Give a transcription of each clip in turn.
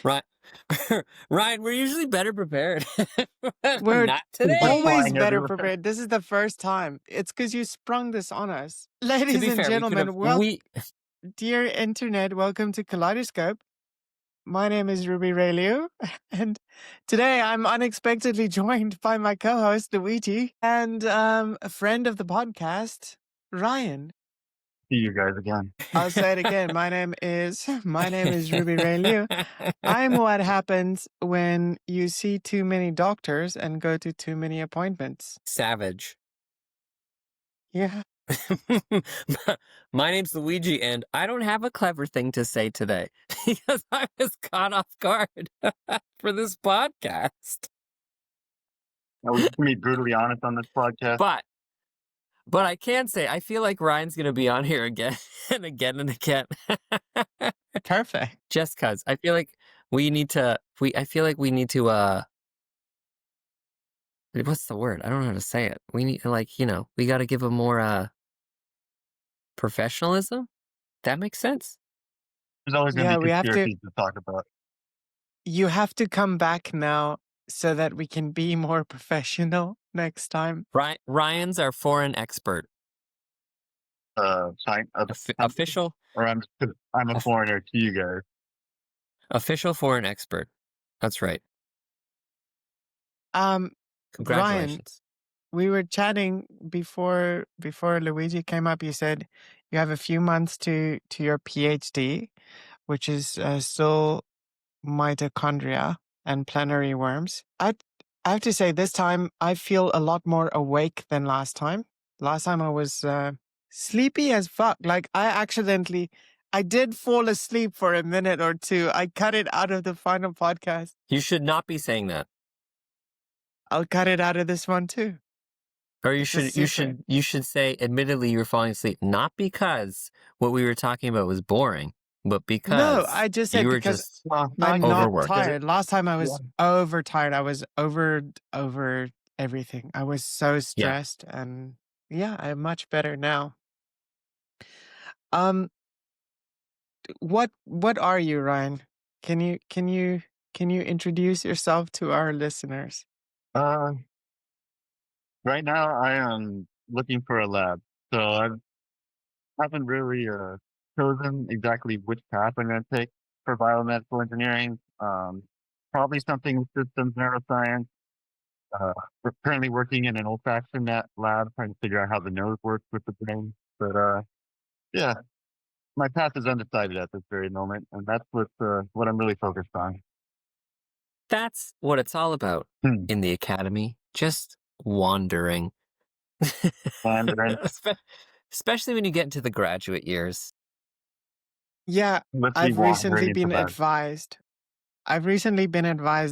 Right. Ryan, we're usually better prepared. We're Not today. always better prepared. This is the first time. It's because you sprung this on us. Ladies and gentlemen, dear internet, welcome to Kaleidoscope. My name is Rae Liu, and today I'm unexpectedly joined by my co-host Luigi and a friend of the podcast, Ryan. See you guys again. I'll say it again. My name is Rae Liu. I'm what happens when you see too many doctors and go to too many appointments. Savage. Yeah. My name's Luigi, and I don't have a clever thing to say today because I was caught off guard for this podcast. We can be brutally honest on this podcast. But I can say I feel like Ryan's going to be on here again and again and again. Perfect. Just because I feel like we need to. What's the word? I don't know how to say it. We need we got to give a more professionalism. That makes sense. There's always going to be conspiracies to talk about. You have to come back now so that we can be more professional next time. Ryan's our foreign expert. Official? Or I'm a foreigner to you guys. Official foreign expert. That's right. Congratulations. Ryan, we were chatting before Luigi came up. You said you have a few months to your PhD, which is still mitochondria and plenary worms. I have to say this time I feel a lot more awake than last time. Last time I was sleepy as fuck. Like I did fall asleep for a minute or two. I cut it out of the final podcast. You should not be saying that. I'll cut it out of this one too. Or you should say, admittedly, you were falling asleep, not because what we were talking about was boring, but because I just said because I'm not tired. Last time I was overtired. I was over everything. I was so stressed, and I'm much better now. What are you, Ryan? Can you introduce yourself to our listeners? Right now I am looking for a lab, so I haven't really chosen exactly which path I'm going to take for biomedical engineering. Probably something with systems neuroscience. We're currently working in an old-fashioned lab, trying to figure out how the nose works with the brain. But my path is undecided at this very moment, and that's what I'm really focused on. That's what it's all about in the academy. Just wandering. Especially when you get into the graduate years. Yeah, I've recently been advised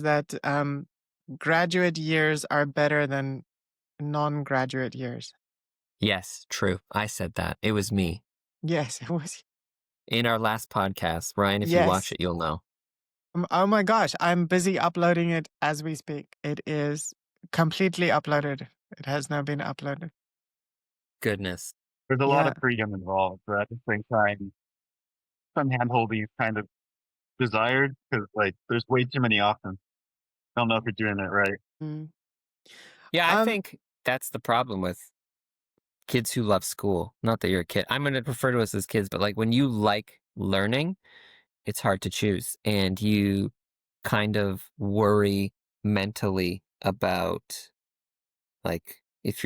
that graduate years are better than non-graduate years. Yes, true. I said that. It was me. Yes, it was. In our last podcast, Ryan, if you watch it, you'll know. Oh my gosh, I'm busy uploading it as we speak. It is completely uploaded. It has now been uploaded. Goodness. There's a lot of freedom involved, but at the same time, some hand-holding is kind of desired because there's way too many options. I don't know if you're doing it right. Mm. Yeah, I think that's the problem with kids who love school. Not that you're a kid. I'm going to refer to us as kids, but when you like learning, it's hard to choose. And you kind of worry mentally about if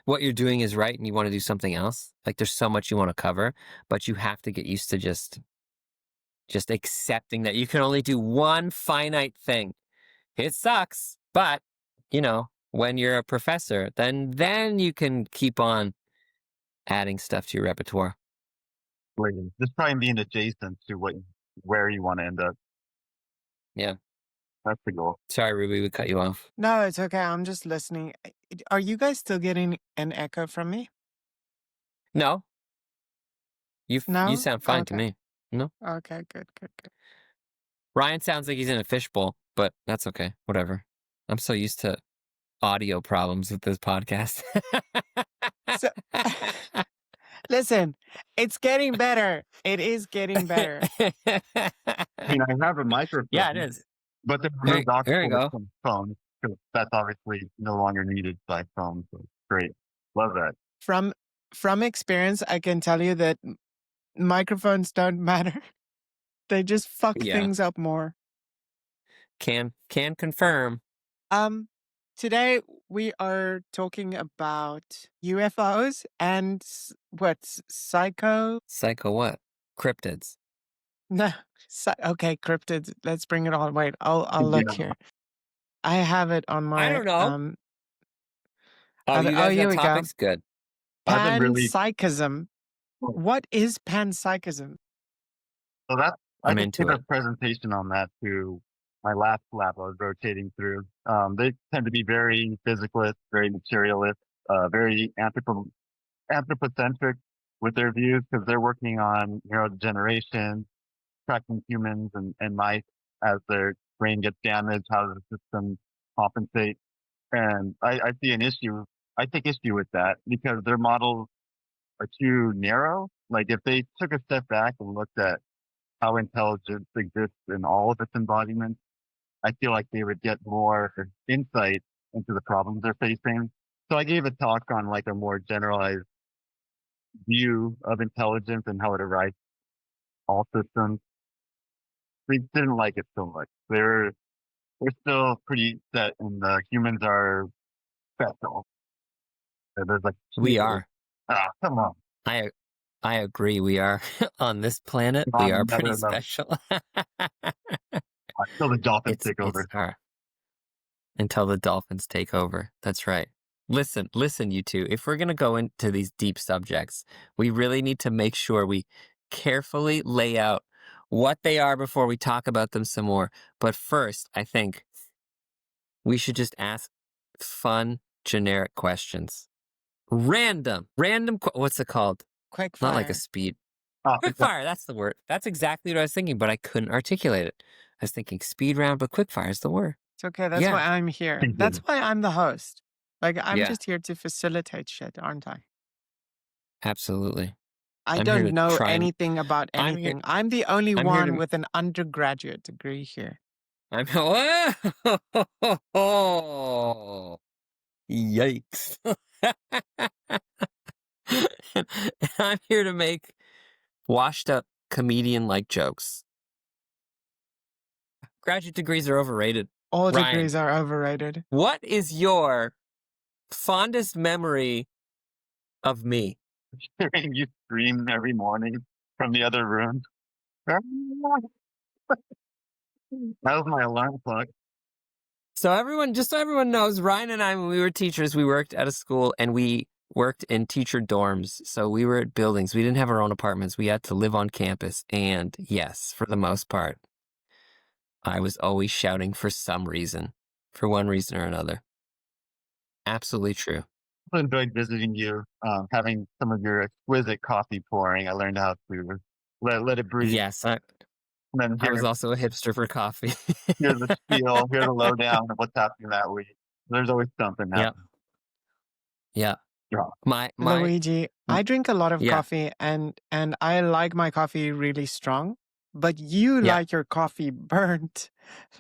what you're doing is right and you want to do something else. There's so much you want to cover, but you have to get used to just accepting that you can only do one finite thing. It sucks, but when you're a professor, then you can keep on adding stuff to your repertoire. Just try and being adjacent to where you want to end up. Yeah. That's the goal. Sorry, Ruby, we cut you off. No, it's okay. I'm just listening. Are you guys still getting an echo from me? No. You sound fine to me. No? Okay, good. Ryan sounds like he's in a fishbowl, but that's okay. Whatever. I'm so used to audio problems with this podcast. Listen, it's getting better. It is getting better. I mean, I have a microphone. Yeah, it is. But they There removed aux you cords go. from phones because that's obviously no longer needed by phones. So great. Love that. From experience, I can tell you that microphones don't matter. They just fuck Yeah. things up more. Can confirm. Today we are talking about UFOs and what's Psycho what? Cryptids. No, okay, cryptids. Let's bring it on. Wait, I'll look Yeah. here. I have it on my I don't know. Oh, you guys here got we go. topics? Good. I've been really Panpsychism. What is panpsychism? so that I I'm just into gave a it. presentation on that to my last lab I was rotating through. They tend to be very physicalist, very materialist, very anthropocentric with their views because they're working on neurodegeneration, tracking humans and mice as their brain gets damaged, how does the system compensate? And I see an issue. I take issue with that because their models are too narrow. Like if they took a step back and looked at how intelligence exists in all of its embodiments, I feel like they would get more insight into the problems they're facing. So I gave a talk on like a more generalized view of intelligence and how it arrives all systems. We didn't like it so much. We're still pretty set in the humans are special. There's like We are. come on. I agree. We are on this planet. On We are pretty another level. special. Until the dolphins take over. It's until the dolphins take over. That's right. Listen, you two. If we're gonna go into these deep subjects, we really need to make sure we carefully lay out what they are before we talk about them some more. But first, I think we should just ask fun, generic questions. Random. What's it called? Quick Not like a fire. speed. Quick fire, that's the word. That's exactly what I was thinking, but I couldn't articulate it. I was thinking speed round, but quick fire is the word. It's okay. That's Yeah. why I'm here. Thank you. That's why I'm the host. Like I'm Yeah. just here to facilitate shit, aren't I? Absolutely. I I'm here to don't know try and- anything about I'm here- anything. I'm the only I'm here one to- with an undergraduate degree here. I'm yikes. I'm here to make washed up comedian like jokes. Graduate degrees are overrated. All Ryan. degrees are overrated. What is your fondest memory of me? Hearing you scream every morning from the other room. That was my alarm clock. So everyone knows, Ryan and I, when we were teachers, we worked at a school and we worked in teacher dorms. So we were at buildings. We didn't have our own apartments. We had to live on campus. And yes, for the most part, I was always shouting for some reason, for one reason or another. Absolutely true. I enjoyed visiting you, having some of your exquisite coffee pouring. I learned how to let it breathe. Yes, I And then was also a hipster for coffee. here's the spiel, here's the lowdown of what's happening that week. There's always something happening. Yeah. Yeah. My Luigi, I drink a lot of Yeah. coffee and I like my coffee really strong, but you Yeah. like your coffee burnt.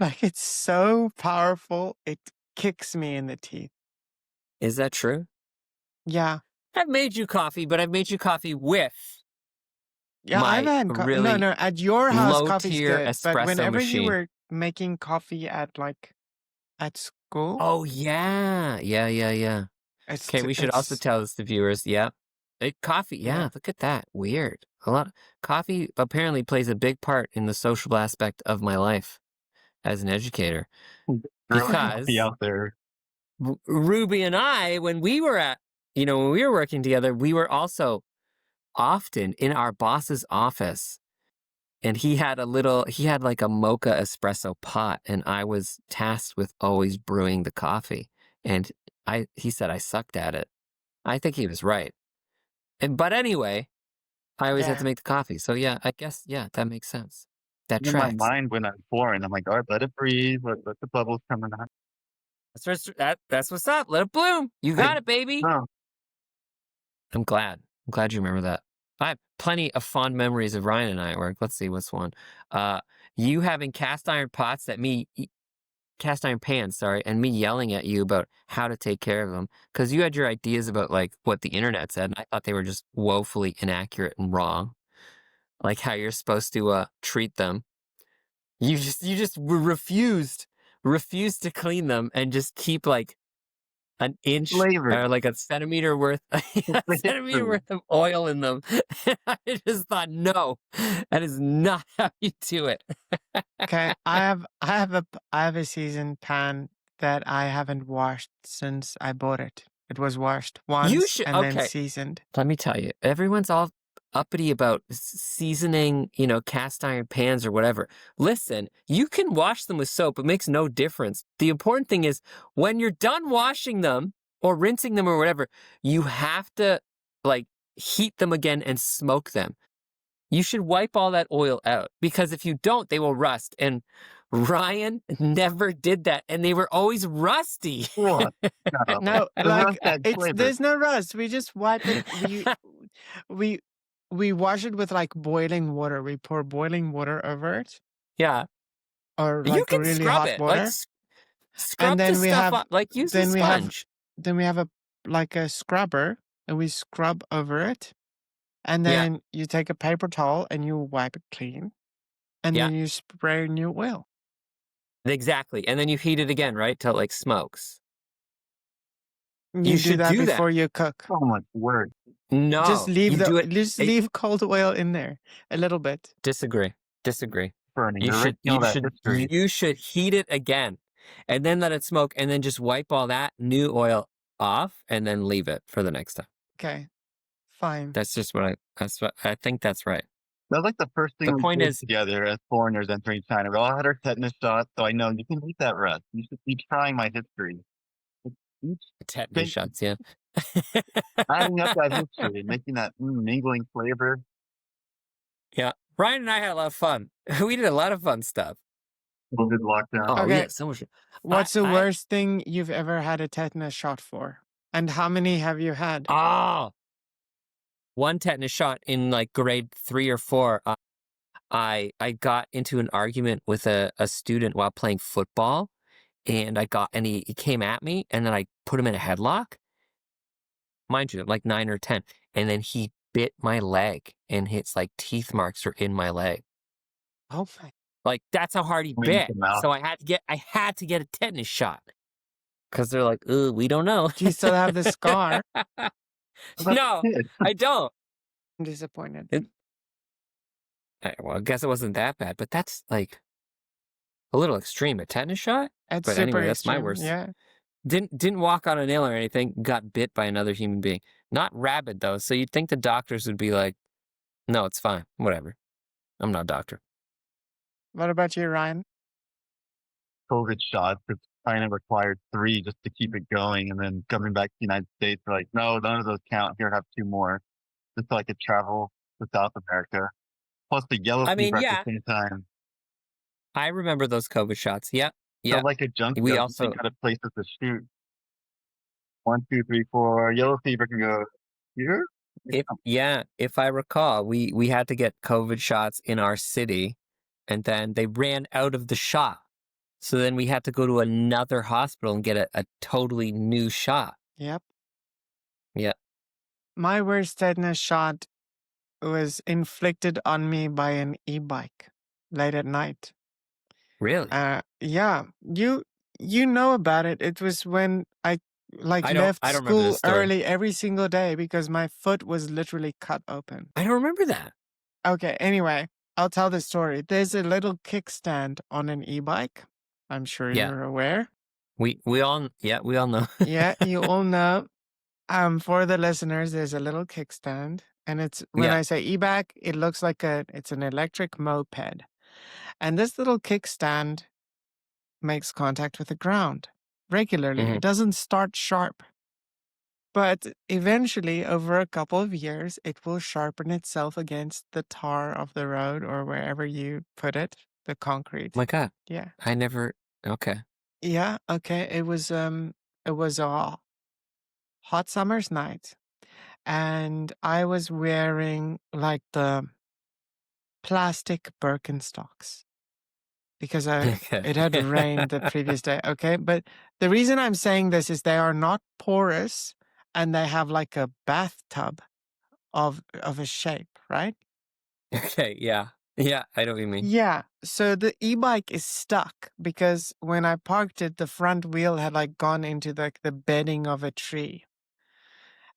Like it's so powerful, it kicks me in the teeth. Is that true? Yeah. I've made you coffee, but I've made you coffee with Yeah, my I've had really no, at your house low coffee's tier good, but espresso whenever you machine. were making coffee at school, Oh yeah. it's Okay, we should also tell this to viewers. Yeah. Coffee. Yeah, Yeah. look at that. Weird. Coffee apparently plays a big part in the social aspect of my life as an educator. Because out there. Ruby and I, when we were working together, we were also often in our boss's office. And he had like a mocha espresso pot, and I was tasked with always brewing the coffee. And he said I sucked at it. I think he was right. But anyway, I always had to make the coffee. So yeah, I guess, that makes sense. That In tracks. my mind when I'm pouring, I'm like, all right, let it breathe, let the bubbles coming out. That's what's up. Let it bloom. You got it, baby. No, I'm glad. I'm glad you remember that. I have plenty of fond memories of Ryan and I at work. Let's see, what's one? You having cast iron pans, sorry, and me yelling at you about how to take care of them because you had your ideas about like what the internet said, and I thought they were just woefully inaccurate and wrong, like how you're supposed to treat them. You just refused to clean them and just keep like an inch Flavor. or like a centimeter worth of oil in them. I just thought, no, that is not how you do it. Okay, I have a seasoned pan that I haven't washed since I bought it. It was washed You once should and then okay. seasoned. Let me tell you, everyone's all uppity about seasoning, cast iron pans or whatever. Listen, you can wash them with soap. It makes no difference. The important thing is when you're done washing them or rinsing them or whatever, you have to like heat them again and smoke them. You should wipe all that oil out because if you don't, they will rust. And Ryan never did that. And they were always rusty. What? No. No, The like rust adds flavor. there's no rust. We just wipe it. We wash it with like boiling water. We pour boiling water over it, Yeah. or You like can really scrub hot it. Like water. scrub And the then we stuff have off. Like use a then we have sponge. then we have a scrubber, and we scrub over it. And Yeah. then you take a paper towel and you wipe it clean, and Yeah. then you spray new oil. Exactly. And then you heat it again, right? Till it like smokes. You You do should that do that. before you cook. So much work. No. Just leave you do it. leave cold oil in there a little bit. Disagree. Burning. You You're should risking all that history. you should heat it again and then let it smoke and then just wipe all that new oil off and then leave it for the next time. Okay, fine. That's what I think that's right. That was like the first thing The we point did is together as foreigners entering China. We all had our tetanus shots, so I know you can eat that rest. You should be trying my history. Each tetanus thing, shots, yeah. adding up that history and making that mingling flavor. Yeah. Ryan and I had a lot of fun. We did a lot of fun stuff. COVID lockdown. Oh, Okay. yeah, so much. What's the I- worst thing you've ever had a tetanus shot for? And how many have you had? Oh, one tetanus shot in like grade 3 or 4. I got into an argument with a student while playing football, and he came at me, and then I put him in a headlock. Mind you, like 9 or 10, and then he bit my leg, and his like teeth marks are in my leg. Oh my! Like that's how hard he Wait bit. him out. So I had to get a tetanus shot because they're like, "Ooh, we don't know." Do you still have the scar? No, I don't. I'm disappointed. Well, I guess it wasn't that bad, but that's like a little extreme. A tetanus shot? It's But super anyway, that's my extreme, worst. Yeah. Didn't walk on a nail or anything. Got bit by another human being. Not rabid though. So you'd think the doctors would be like, "No, it's fine. Whatever. I'm not a doctor." What about you, Ryan? COVID shots. It's kind of required 3 just to keep it going. And then coming back to the United States, they're like, no, none of those count. Here, have 2 more. Just so I could travel to South America. Plus the yellow fever yeah. at the same time. I remember those COVID shots. Yeah. Felt like a junkie. We I was also thinking out of places to shoot. 1, 2, 3, 4. Yellow fever can go here. if I recall, we had to get COVID shots in our city, and then they ran out of the shot. So then we had to go to another hospital and get a totally new shot. Yep. Yeah. My worst tetanus shot was inflicted on me by an e-bike late at night. Really? Yeah. You know about it. It was when I left I don't remember school this story. early every single day because my foot was literally cut open. I don't remember that. Okay, anyway, I'll tell the story. There's a little kickstand on an e-bike. I'm sure Yeah. you're aware. We all know. Yeah, you all know. For the listeners, there's a little kickstand, and it's when Yeah. I say e-bike, it looks like it's an electric moped. And this little kickstand makes contact with the ground regularly. Mhm. It doesn't start sharp. But eventually, over a couple of years, it will sharpen itself against the tar of the road or wherever you put it, the concrete. My God. Yeah. I never. Okay. Yeah, okay. It was a hot summer's night. and I was wearing like the plastic Birkenstocks because Okay. it had rained the previous day. Okay. But the reason I'm saying this is they are not porous and they have like a bathtub of a shape, right? Okay, yeah. Yeah, I know what you mean. Yeah. So the e-bike is stuck because when I parked it, the front wheel had like gone into like the bedding of a tree.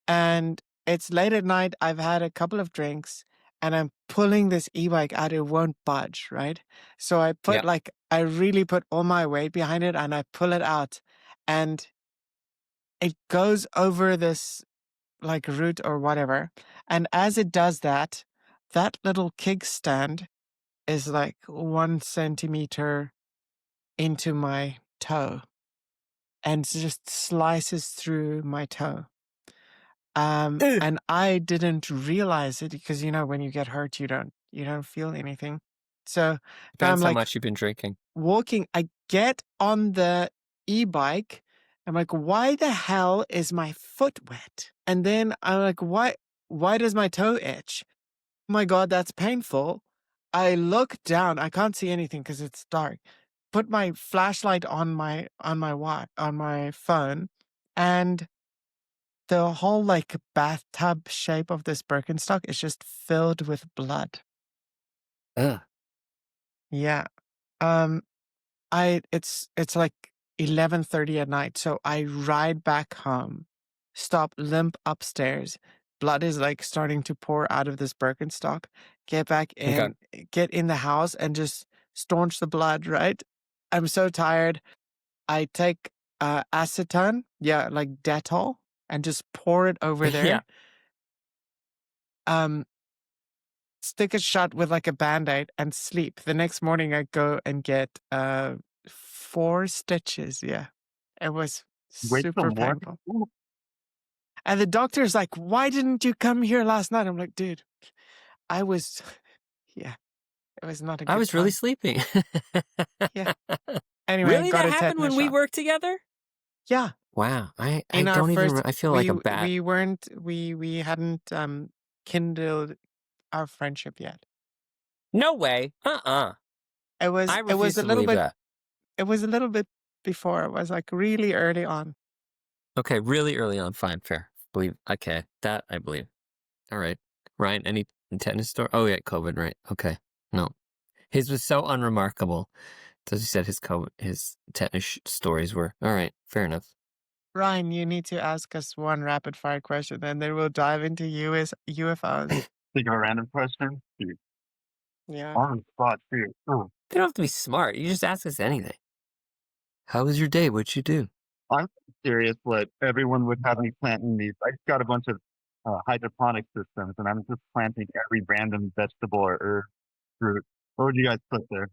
And it's late at night. I've had a couple of drinks and I'm pulling this e-bike out. It won't budge, right? So Yeah. I really put all my weight behind it and I pull it out and it goes over this like route or whatever. And as it does that, that little kickstand is like 1 centimeter into my toe and just slices through my toe. Ugh. And I didn't realize it because, you know, when you get hurt, you don't feel anything. So now I'm Depends how like much you've been drinking. walking, I get on the e-bike. I'm like, why the hell is my foot wet? And then I'm like, why does my toe itch? Oh my God, that's painful. I look down. I can't see anything because it's dark. Put my flashlight on my phone, and the whole like bathtub shape of this Birkenstock is just filled with blood. Ugh. Yeah. Um it's like 11:30 at night, so I ride back home, stop, limp upstairs. Blood is like starting to pour out of this Birkenstock. Get back Okay. in, get in the house and just staunch the blood, right? I'm so tired. I take acetone, yeah, like Dettol, and just pour it over Yeah. there. Um Stick it shut with like a band-aid and sleep. The next morning I go and get 4 stitches. Yeah. It was Wait till super morning. painful. Ooh, And the doctor's like, why didn't you come here last night? I'm like, dude, I was, yeah, it was not a I good was really time. sleeping. Yeah. Anyway, Really? got That a happened when tetanus we shot. worked together? Yeah. Wow. I In our don't even first, I feel like a bat. we hadn't kindled our friendship yet. No way. I It was refuse a to little believe bit, that. it was a little bit before. It was like really early on. Okay, really early on. Fine, fair. Believe. Okay, that I believe. All right. Ryan, any tetanus story? Oh, yeah, COVID, right. Okay. No. His was so unremarkable. As you said, his tetanus stories were. All right, fair enough. Ryan, you need to ask us one rapid fire question and then we'll dive into UFOs. think of a random question. Dude, Yeah. on the spot, too. Ooh, They don't have to be smart. You just ask us anything. How was your day? What'd you do? I'm curious what everyone would have me plant in these. I just got a bunch of hydroponic systems, and I'm just planting every random vegetable or herb, fruit. What would you guys put there?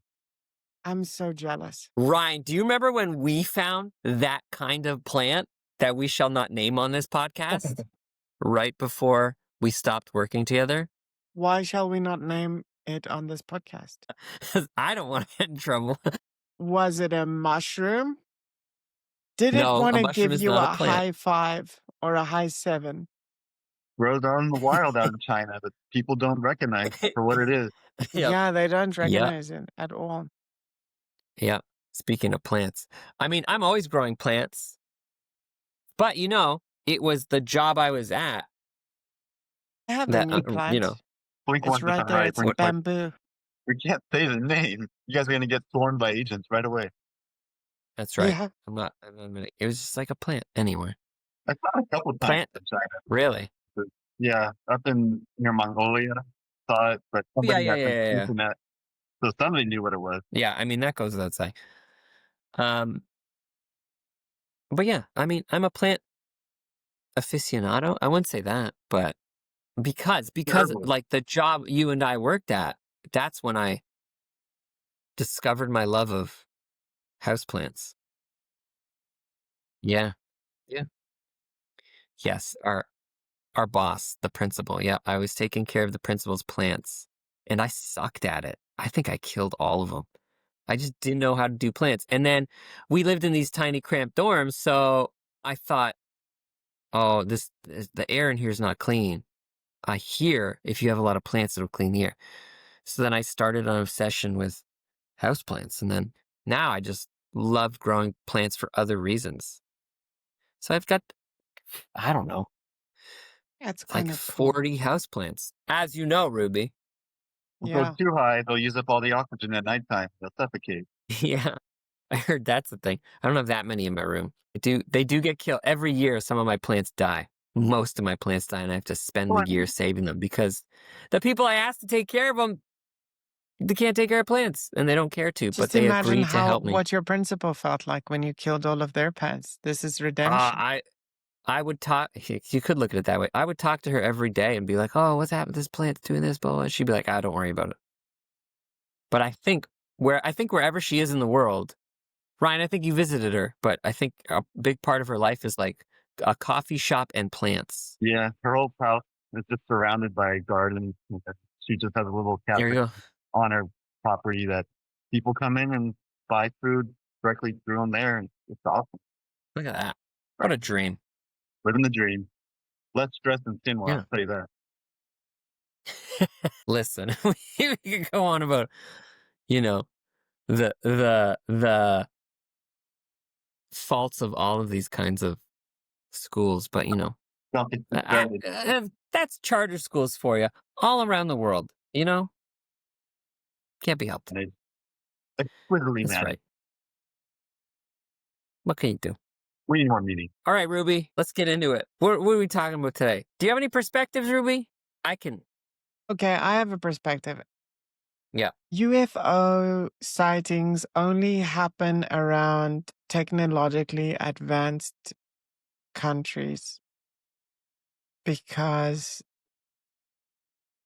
I'm so jealous. Ryan, do you remember when we found that kind of plant that we shall not name on this podcast right before we stopped working together? Why shall we not name it on this podcast? I don't want to get in trouble. Was it a mushroom? Did it No, want a to mushroom give is you not a a plant. high 5 or a high 7? Grows out in the wild out in China that people don't recognize for what it is. Yep. Yeah, they don't Yep. recognize it at all. Yep. Speaking of plants, I mean, I'm always growing plants, but it was the job I was at I have a that, new plant. Blink It's right 1% there. right. It's Blink twice. bamboo. We can't say the name. You guys are gonna get swarmed by agents right away. That's right. Yeah. It was just like a plant anyway. I saw it a couple times Plant? in China. Really? Yeah, up in near Mongolia, saw it, but Yeah, somebody yeah, had yeah, the yeah, yeah. internet, so somebody knew what it was. Yeah, I mean, that goes without saying. But yeah, I mean, I'm a plant aficionado. I wouldn't say that, but because Terrible. like the job you and I worked at, that's when I discovered my love of houseplants. Yeah. Yeah. Yes, our boss, the principal. Yeah, I was taking care of the principal's plants, and I sucked at it. I think I killed all of them. I just didn't know how to do plants. And then we lived in these tiny cramped dorms, so I thought, oh, the air in here is not clean. I hear if you have a lot of plants, it'll clean the air. So then I started an obsession with houseplants, and then now I just love growing plants for other reasons. So I've got, I don't know, That's like kind of cool. 40 houseplants. As you know, Ruby. If it Yeah. goes too high, they'll use up all the oxygen at nighttime. They'll suffocate. Yeah, I heard that's the thing. I don't have that many in my room. They do get killed. Every year, some of my plants die. Most of my plants die, and I have to spend Well, the year saving them because the people I asked to take care of them, they can't take care of plants, and they don't care to, but Just they imagine agree to help me. what your principal felt like when you killed all of their pets. This is redemption. I would talk. You could look at it that way. I would talk to her every day and be like, "Oh, what's happened? This plant's doing this, blah, blah." And she'd be like, "Ah, don't worry about it." But I think wherever she is in the world, Ryan, I think you visited her, but I think a big part of her life is like a coffee shop and plants. yeah, her whole house is just surrounded by gardens. She just has a little There you cafe go. on her property that people come in and buy food directly through them there, and it's awesome. Look at that. What a dream. Living the dream. Less stress than Sinwar, Yeah. I'll tell you that. Listen, we could go on about, you know, the faults of all of these kinds of schools, but Don't get too started. that's charter schools for you all around the world. Can't be helped. And it's exquisitely That's mad. right. What can you do? We need more meetings. All right, Ruby, let's get into it. What are we talking about today? Do you have any perspectives, Ruby? I can. Okay, I have a perspective. Yeah. UFO sightings only happen around technologically advanced countries because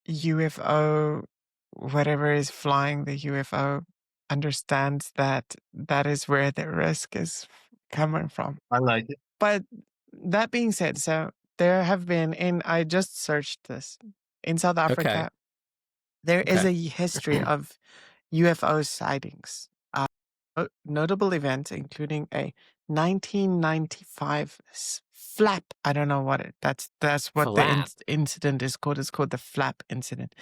UFO, whatever is flying the UFO, understands that that is where the risk is coming from. I like it. But that being said, so there have been I just searched this in South Africa. There is a history of UFO sightings. Notable events including a 1995 flap. I don't know what that's what the incident is called. It's called the flap incident.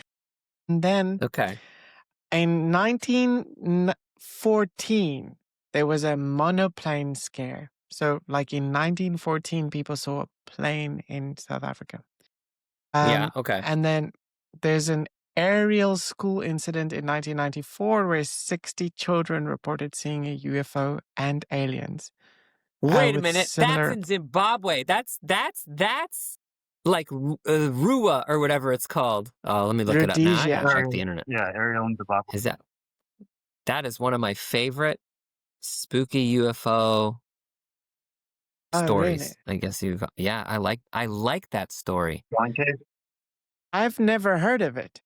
And then in 1914, there was a monoplane scare. So like in 1914, people saw a plane in South Africa. And then there's an Ariel School incident in 1994 where 60 children reported seeing a UFO and aliens. Wait a minute, that's in Zimbabwe. That's like Rua or whatever it's called. Oh, let me look it up now. I gotta check the internet. Yeah, Ariel in Zimbabwe. That is one of my favorite spooky UFO stories. Really? I guess I like that story. I've never heard of it.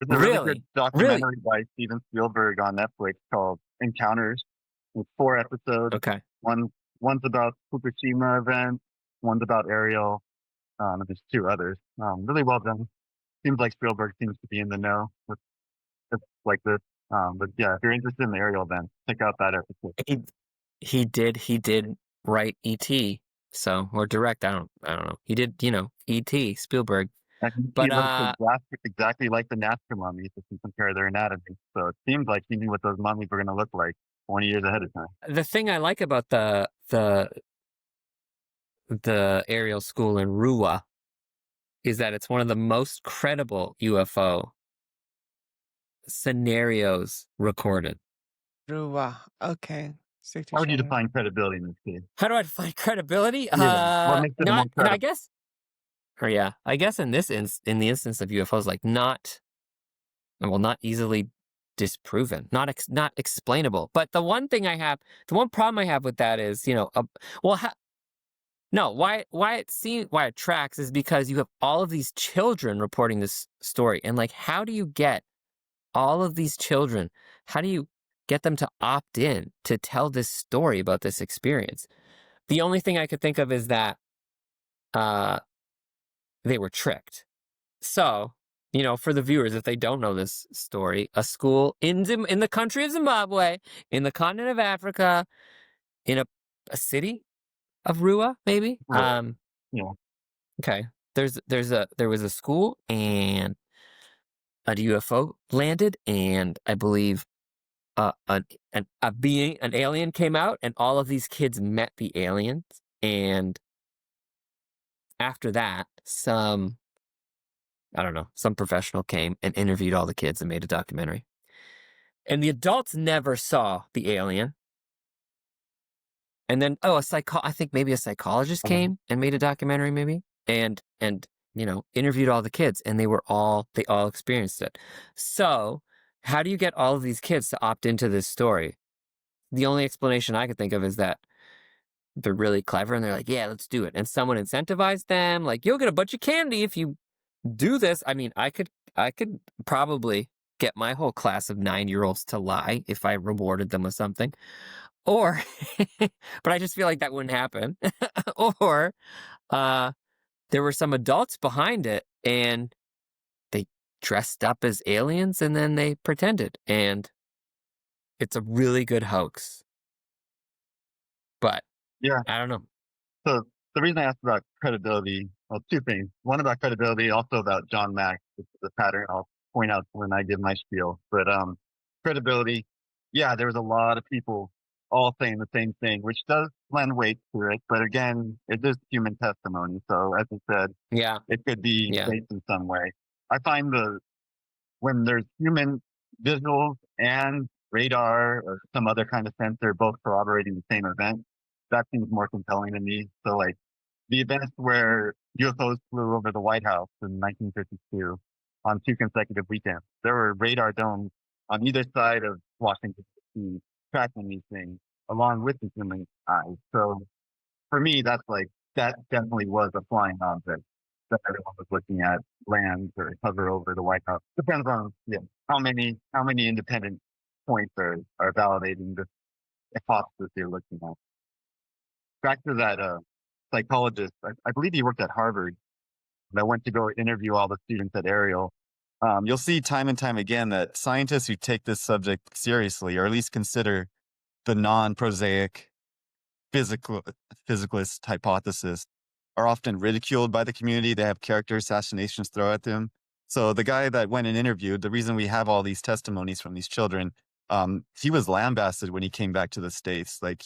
There's a really good documentary by Steven Spielberg on Netflix called Encounters. It's 4 episodes. One's about Fukushima event. One's about Ariel. And there's 2 others. Really well done. Seems like Spielberg seems to be in the know with like this. But yeah, if you're interested in the Ariel event, check out that episode. He did write E.T. or direct. I don't know. He did, E.T. Spielberg. But exactly like the Nazca mummies if you compare their anatomy. So it seems like he knew what those mummies were going to look like 20 years ahead of time. The thing I like about the Ariel School in Rua is that it's one of the most credible UFO scenarios recorded. Rua, okay. How would you define credibility in this case? How do I define credibility? What makes it more credible? I guess. Or I guess in the instance of UFOs, like not easily disproven, not explainable. But the one problem I have with that is, why it tracks is because you have all of these children reporting this story, and like, how do you get all of these children? How do you get them to opt in to tell this story about this experience? The only thing I could think of is that, they were tricked. So, for the viewers, if they don't know this story, a school in the country of Zimbabwe, in the continent of Africa, in a city of Rua, maybe, Yeah. Okay. There was a school and a UFO landed, and I believe an alien came out, and all of these kids met the aliens. And after that, I don't know, some professional came and interviewed all the kids and made a documentary. And the adults never saw the alien. And then, I think maybe a psychologist Uh-huh. came and made a documentary, maybe, and interviewed all the kids, and they all experienced it. So, how do you get all of these kids to opt into this story? The only explanation I could think of is that they're really clever and they're like, yeah, let's do it. And someone incentivized them, like, you'll get a bunch of candy if you do this. I mean, I could probably get my whole class of 9-year-olds to lie if I rewarded them with something. Or, but I just feel like that wouldn't happen. Or, uh, there were some adults behind it and they dressed up as aliens and then they pretended. And it's a really good hoax. But Yeah. I don't know. So the reason I asked about credibility, well, two things. One about credibility, also about John Mack, which is a pattern I'll point out when I give my spiel. But credibility, yeah, there was a lot of people all saying the same thing, which does lend weight to it. But again, it is human testimony. So as I said, Yeah. it could be Yeah. based in some way. I find when there's human visuals and radar or some other kind of sensor both corroborating the same event, that seems more compelling to me. So like the events where UFOs flew over the White House in 1952 on 2 consecutive weekends, there were radar domes on either side of Washington, D.C. tracking these things along with the human eyes. So for me, that definitely was a flying object that everyone was looking at land or hover over the White House. Depends on how many independent points are validating the hypothesis you're looking at. Back to that psychologist, I believe he worked at Harvard. And I went to go interview all the students at Ariel. You'll see time and time again that scientists who take this subject seriously, or at least consider the non-prosaic physicalist hypothesis, are often ridiculed by the community. They have character assassinations thrown at them. So the guy that went and interviewed, the reason we have all these testimonies from these children, he was lambasted when he came back to the States. Like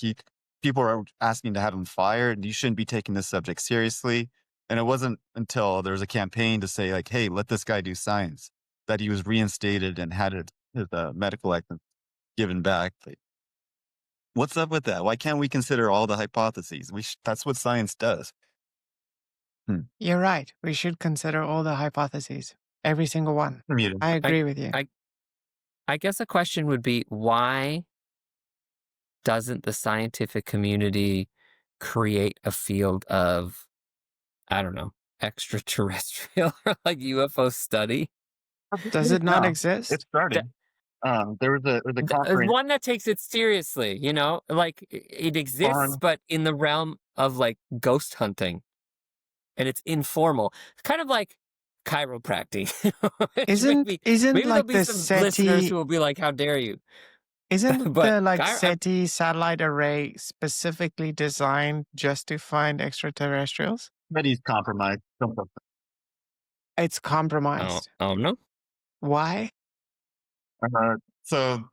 people are asking to have him fired. You shouldn't be taking this subject seriously. And it wasn't until there was a campaign to say, like, hey, let this guy do science, that he was reinstated and had his medical license given back. Like, what's up with that? Why can't we consider all the hypotheses? That's what science does. You're right. We should consider all the hypotheses, every single one. Muted. I agree with you. I guess a question would be, why doesn't the scientific community create a field of, I don't know, extraterrestrial or like UFO study? Does it not No, exist? it started. There was a conference One that takes it seriously, like it exists, on but in the realm of like ghost hunting, and it's informal. It's kind of like chiropractic. Which maybe Isn't there'll like be the some listeners SETI who will be like, "How dare you?" isn't But the like SETI satellite array specifically designed just to find extraterrestrials? but he's compromised. It's compromised. oh no, Why? So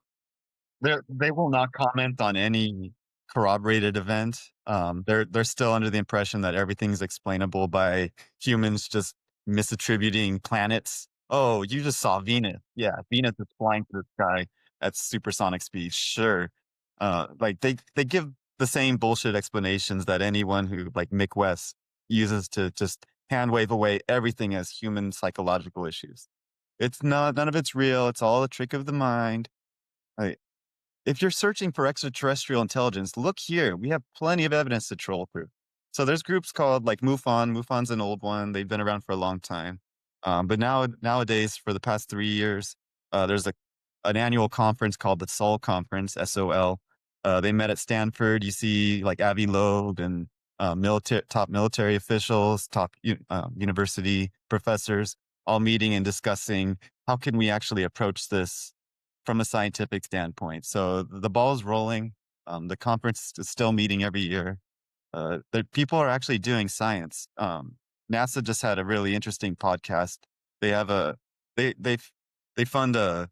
they will not comment on any corroborated event. They're still under the impression that everything's explainable by humans just misattributing planets. Oh, you just saw Venus. Yeah, Venus is flying through the sky at supersonic speed. Sure. Like they give the same bullshit explanations that anyone who, like Mick West, uses to just hand wave away everything as human psychological issues. It's not, none of it's real. It's all a trick of the mind. Like, if you're searching for extraterrestrial intelligence, look here. We have plenty of evidence to troll through. So there's groups called like MUFON. MUFON's an old one. They've been around for a long time. But nowadays, for the past 3 years, there's an annual conference called the Sol Conference, SOL. They met at Stanford. You see like Avi Loeb and top military officials, top university professors, all meeting and discussing how can we actually approach this from a scientific standpoint. So the ball's rolling. The conference is still meeting every year. People are actually doing science. NASA just had a really interesting podcast. They have they fund a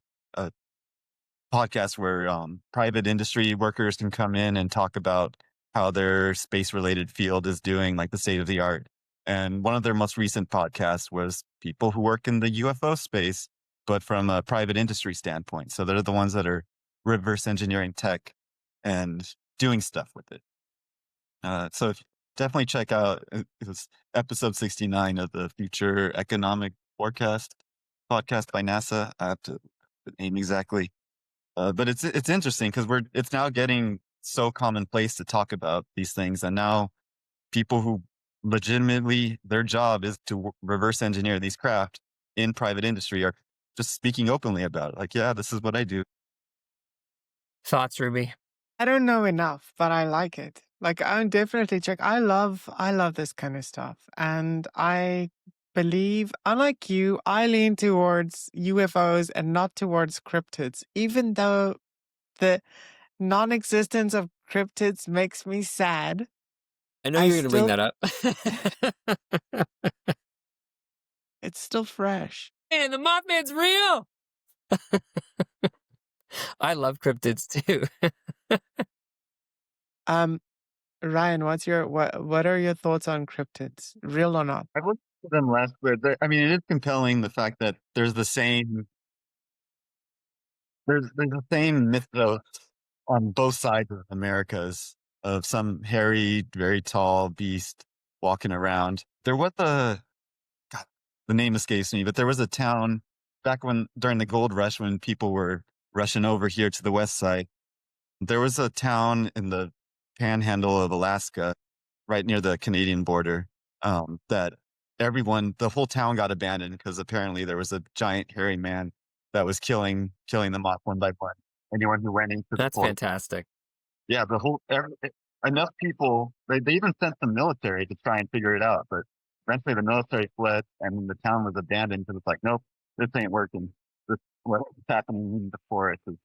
podcast where private industry workers can come in and talk about how their space related field is doing, like the state of the art. And one of their most recent podcasts was people who work in the UFO space, but from a private industry standpoint. So they're the ones that are reverse engineering tech and doing stuff with it. So definitely check out it was episode 69 of the Future Economic Forecast podcast by NASA. I have to name exactly. But it's interesting because it's now getting so commonplace to talk about these things, and now people who legitimately their job is to reverse engineer these craft in private industry are just speaking openly about it. Like, yeah, this is what I do. Thoughts, Ruby? I don't know enough, but I like it. Like, I'll definitely check. I love this kind of stuff. And I believe, unlike you, I lean towards UFOs and not towards cryptids, even though the non-existence of cryptids makes me sad. I know you're going to bring that up. It's still fresh. Man, the Mothman's real! I love cryptids too. Ryan, what are your thoughts on cryptids? Real or not? I looked at them last year. I mean, it is compelling the fact that there's the same mythos on both sides of Americas of some hairy, very tall beast walking around. There was God, the name escapes me, but there was a town back during the gold rush when people were rushing over here to the west side. There was a town in the panhandle of Alaska, right near the Canadian border, that the whole town got abandoned because apparently there was a giant hairy man that was killing them off one by one. Anyone who went into That's the port. fantastic. Yeah, enough people. They even sent the military to try and figure it out, but eventually the military fled and the town was abandoned because it's like, nope, this ain't working. What's happening in the forest is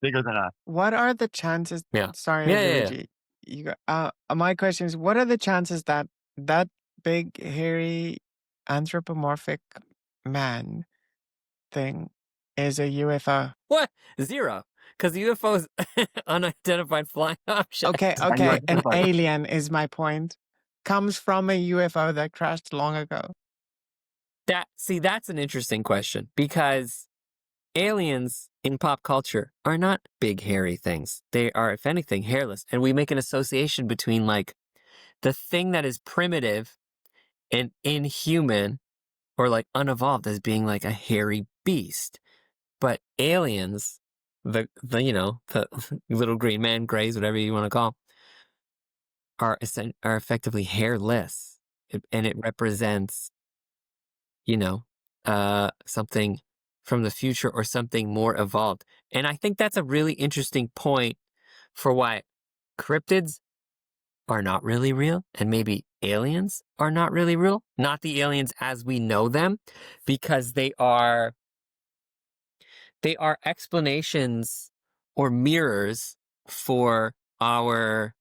bigger than us. What are the chances? Yeah. Sorry, Yeah. Luigi. My question is, what are the chances that that big, hairy, anthropomorphic man thing is a UFO? What? 0. Because the UFO is unidentified flying object. Okay. An alien is my point. Comes from a UFO that crashed long ago. That's an interesting question because aliens in pop culture are not big hairy things. They are, if anything, hairless. And we make an association between like the thing that is primitive and inhuman or like unevolved as being like a hairy beast. But aliens, the little green man, grays, whatever you want to call, are effectively hairless. And it represents, something from the future or something more evolved. And I think that's a really interesting point for why cryptids are not really real and maybe aliens are not really real. Not the aliens as we know them, because they are explanations or mirrors for our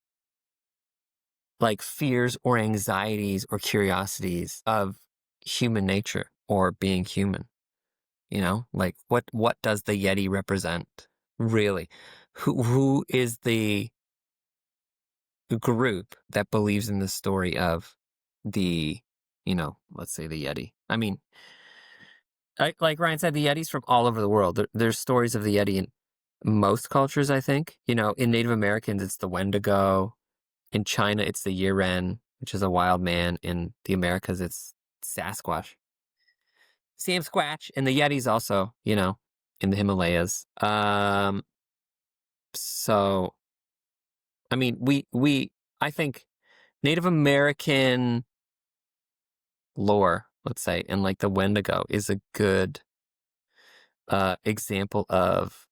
like fears or anxieties or curiosities of human nature or being human. Like what does the Yeti represent really? Who is the group that believes in the story of the, let's say the Yeti? I mean, like Ryan said, the Yeti's from all over the world. There's stories of the Yeti in most cultures, I think. In Native Americans, it's the Wendigo. In China, it's the Yiren, which is a wild man. In the Americas, it's Sasquatch. Sam Squatch. And the Yeti's also, in the Himalayas. So, I mean, I think Native American lore, let's say, and like the Wendigo is a good example of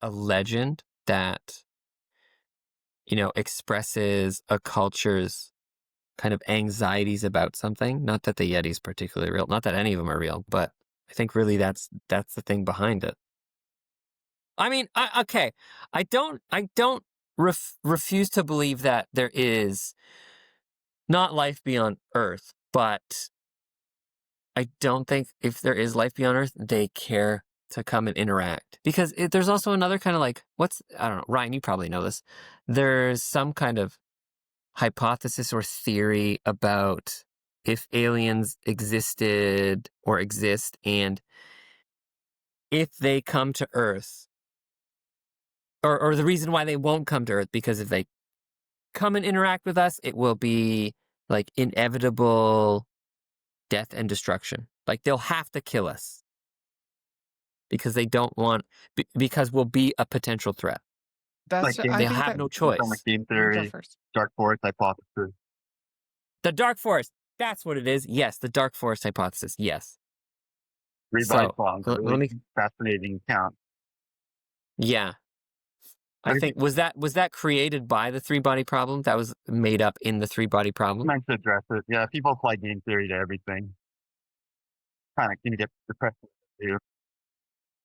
a legend that, expresses a culture's kind of anxieties about something. Not that the Yeti's particularly real, not that any of them are real, but I think really that's the thing behind it. I mean, I don't refuse to believe that there is not life beyond Earth, but I don't think if there is life beyond Earth, they care to come and interact. Because there's also another kind of like, I don't know, Ryan, you probably know this. There's some kind of hypothesis or theory about if aliens existed or exist, and if they come to Earth, or the reason why they won't come to Earth, because if they come and interact with us, it will be like inevitable death and destruction. Like they'll have to kill us because they don't want, because we'll be a potential threat. That's Like I They'll think have that no like choice. game you go theory, first. dark forest hypothesis. The dark forest, that's what it is. Yes, the dark forest hypothesis. Yes. Read by So songs. let Really me, fascinating account. yeah. I But if think was that created by the three-body problem? That was made up in the three-body you problem? meant to address it, yeah, people apply game theory to everything. Kind of can get depressed too.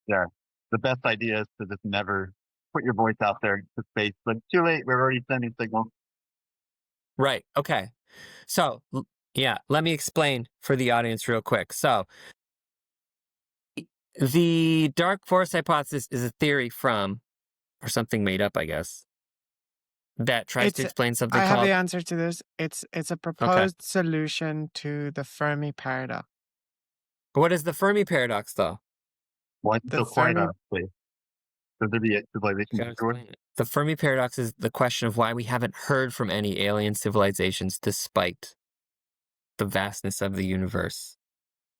Yeah, the best idea is to just never put your voice out there to space. But too late. We're already sending signals. Right. Okay. So, yeah, let me explain for the audience real quick. So, the dark forest hypothesis is a theory from, or something made up, I guess, that tries to It's explain something I have the called, answer to this. It's a okay, proposed solution to the Fermi paradox. what is the Fermi paradox, though? Why is it The so quiet Fermi out of space? Could there be a civilization Gotta destroyed? explain it. The Fermi paradox is the question of why we haven't heard from any alien civilizations despite the vastness of the universe.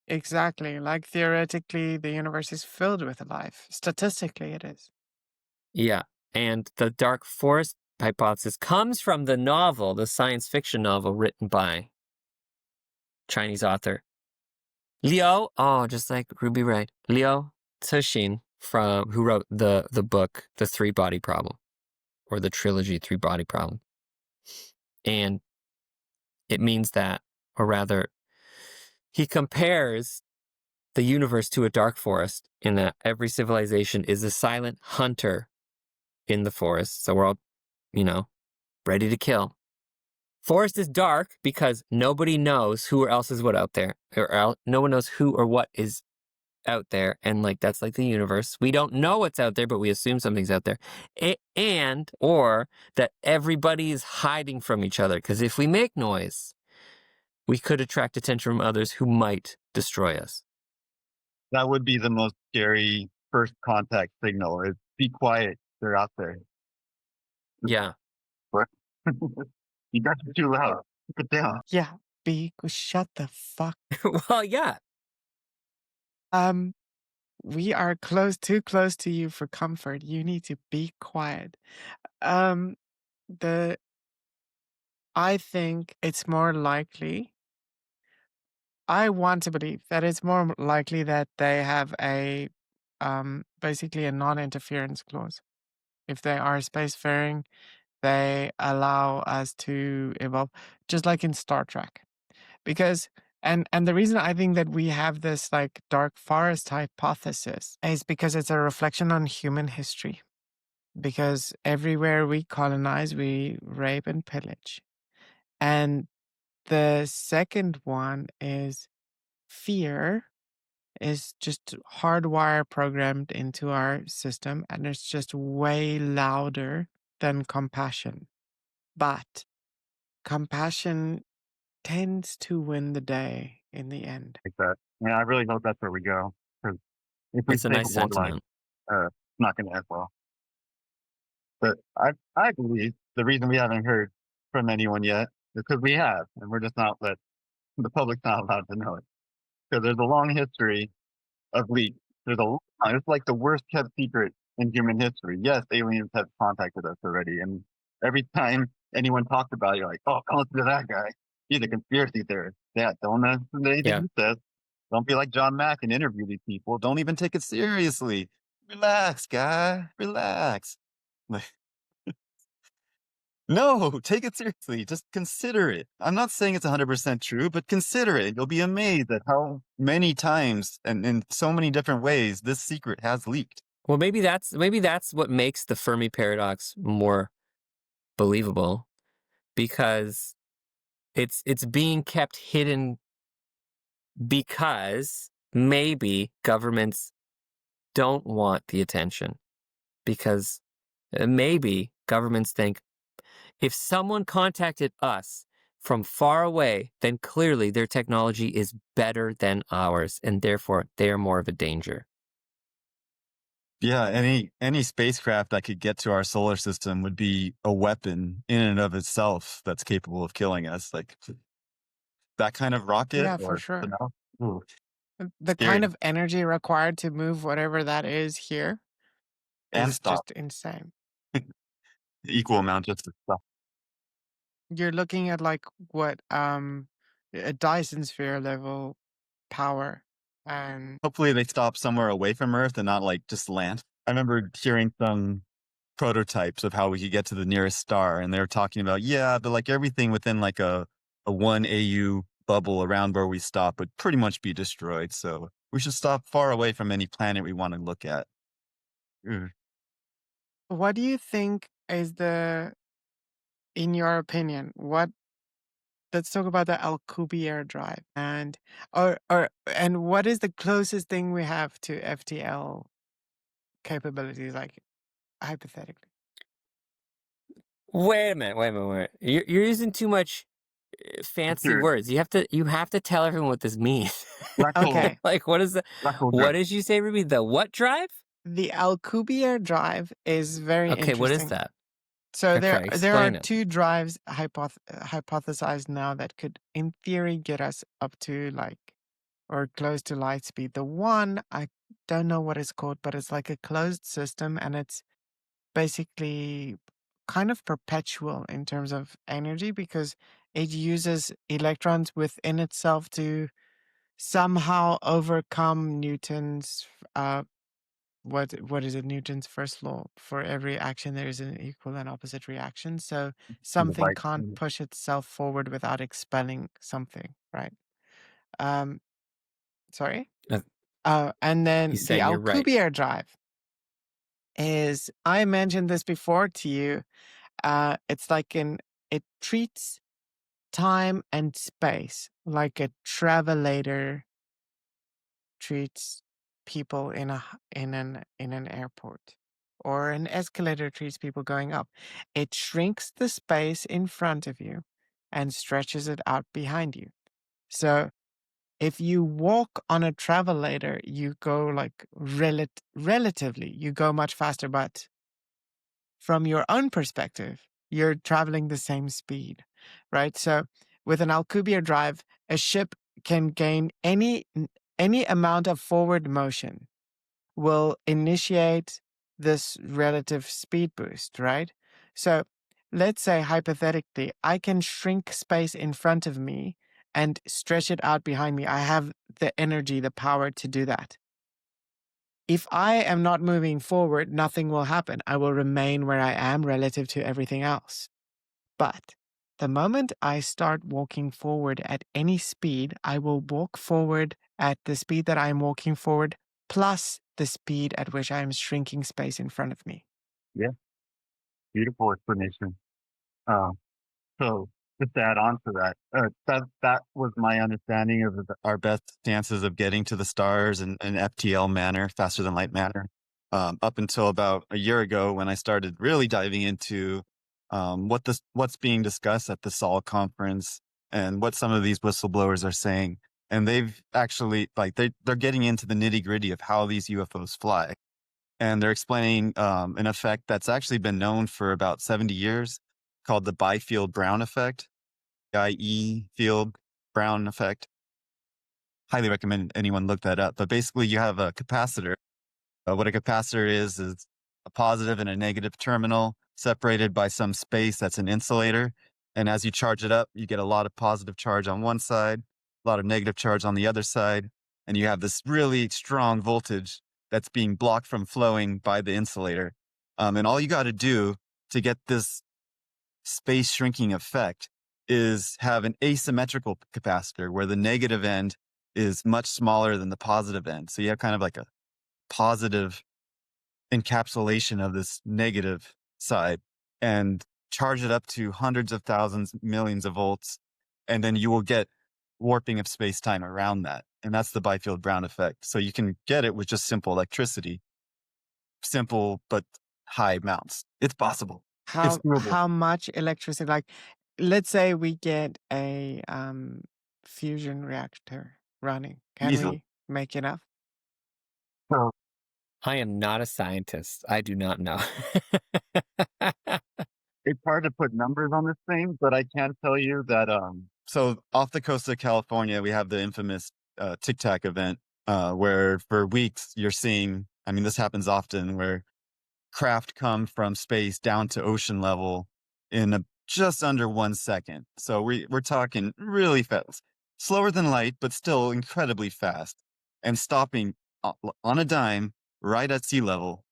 Exactly. Like theoretically, the universe is filled with life. Statistically, it is. Yeah. And the dark forest hypothesis comes from the novel, the science fiction novel written by Chinese author Liu. Oh, just like Ruby Ray. Liu Cixin, who wrote the book, The Three Body Problem, or the trilogy Three Body Problem. And it means that, or rather, he compares the universe to a dark forest in that every civilization is a silent hunter in the forest. So we're all, ready to kill. Forest is dark because nobody knows who or else is what out there. No one knows who or what is out there. And that's like the universe. We don't know what's out there, but we assume something's out there. Or that everybody is hiding from each other. Because if we make noise, we could attract attention from others who might destroy us. That would be the most scary first contact signal. Is be quiet. They're out there. Yeah. What? You guys are too loud. Keep it down. Yeah. Shut the fuck. Well, yeah. We are too close to you for comfort. You need to be quiet. I think it's more likely. I want to believe that it's more likely that they have basically a non-interference clause. If they are spacefaring, they allow us to evolve, just like in Star Trek. Because and the reason I think that we have this like dark forest hypothesis is because it's a reflection on human history. Because everywhere we colonize, we rape and pillage. And the second one is fear is just hardwire programmed into our system, and it's just way louder than compassion. But compassion tends to win the day in the end. Like that. Yeah, I really hope that's where we go. Because if we It's a save nice a world life, sentiment. it's not going to end well. But I believe the reason we haven't heard from anyone yet is because we have, and we're just not the public's not allowed to know it. Because there's a long history of leaks. It's like the worst kept secret in human history. Yes, aliens have contacted us already, and every time anyone talks about it, you're like, oh, don't listen to that guy. He's a conspiracy theorist. Yeah, don't listen to anything Yeah. he says. Don't be like John Mack and interview these people. Don't even take it seriously. Relax, guy. Relax. No, take it seriously. Just consider it. I'm not saying it's 100% true, but consider it. You'll be amazed at how many times and in so many different ways this secret has leaked. Well, maybe that's what makes the Fermi paradox more believable because it's being kept hidden because maybe governments don't want the attention because maybe governments think if someone contacted us from far away, then clearly their technology is better than ours, and therefore they are more of a danger. Yeah, any spacecraft that could get to our solar system would be a weapon in and of itself that's capable of killing us. Like that kind of rocket Yeah, for or sure. ooh, The scary. kind of energy required to move whatever that is here And is stop. just insane. Equal amount just to stop. You're looking at like what a Dyson sphere level power, and Hopefully they stop somewhere away from Earth and not like just land. I remember hearing some prototypes of how we could get to the nearest star, and they were talking about, yeah, but like everything within like a 1 AU bubble around where we stop would pretty much be destroyed. So we should stop far away from any planet we want to look at. Ugh. what do you think is in your opinion, let's talk about the Alcubierre drive and what is the closest thing we have to FTL capabilities, like hypothetically? Wait a minute. You're using too much fancy Sure. words. You have to tell everyone what this means. Black hole. Okay, Like, what is the? Black hole What drive. did you say, Ruby? The what drive? the Alcubierre drive is very Okay, what is interesting. that? So there Okay, are explain it. two drives hypothesized now that could, in theory, get us up to like or close to light speed. The one I don't know what it's called, but it's like a closed system, and it's basically kind of perpetual in terms of energy because it uses electrons within itself to somehow overcome Newton's what is it, Newton's first law? For every action there is an equal and opposite reaction. So something Like, can't push itself forward without expelling something, right? Um sorry. Uh, And then He's the saying you're right. Alcubierre drive is, I mentioned this before to you. It's like it treats time and space like a travelator treats people in an airport, or an escalator treats people going up. It shrinks the space in front of you and stretches it out behind you. So if you walk on a travelator, you go like relatively, you go much faster, but from your own perspective, you're traveling the same speed, right? So with an Alcubierre drive, a ship can gain any amount of forward motion will initiate this relative speed boost, right? So let's say hypothetically, I can shrink space in front of me and stretch it out behind me. I have the energy, the power to do that. If I am not moving forward, nothing will happen. I will remain where I am relative to everything else. But the moment I start walking forward at any speed, I will walk forward at the speed that I'm walking forward plus the speed at which I am shrinking space in front of me. yeah, beautiful explanation. Um, so just to add on to that, that was my understanding of Our best chances of getting to the stars in an FTL manner, faster than light manner, up until about a year ago when I started really diving into what's being discussed at the Sol conference and what some of these whistleblowers are saying. And they've actually they're getting into the nitty gritty of how these UFOs fly. And they're explaining an effect that's actually been known for about 70 years called the Byfield Brown effect, IE field Brown effect. Highly recommend anyone look that up. But basically, you have a capacitor. What a capacitor is a positive and a negative terminal separated by some space that's an insulator. And as you charge it up, you get a lot of positive charge on one side, a lot of negative charge on the other side. And you have this really strong voltage that's being blocked from flowing by the insulator. And all you got to do to get this space shrinking effect is have an asymmetrical capacitor where the negative end is much smaller than the positive end. So you have kind of like a positive encapsulation of this negative side. And charge it up to hundreds of thousands, millions of volts, and then you will get warping of space-time around that. And that's the Byfield-Brown effect. So you can get it with just simple electricity. Simple, but high amounts. It's possible. It's doable. How much electricity? Like, let's say we get a fusion reactor running. Can Easily. we make enough? So I am not a scientist. I do not know. it's hard to put numbers on this thing, but I can tell you that So off the coast of California, we have the infamous Tic Tac event, where for weeks you're seeing, I mean, this happens often, where craft come from space down to ocean level in just under 1 second. So we're talking really fast, slower than light, but still incredibly fast, and stopping on a dime right at sea level.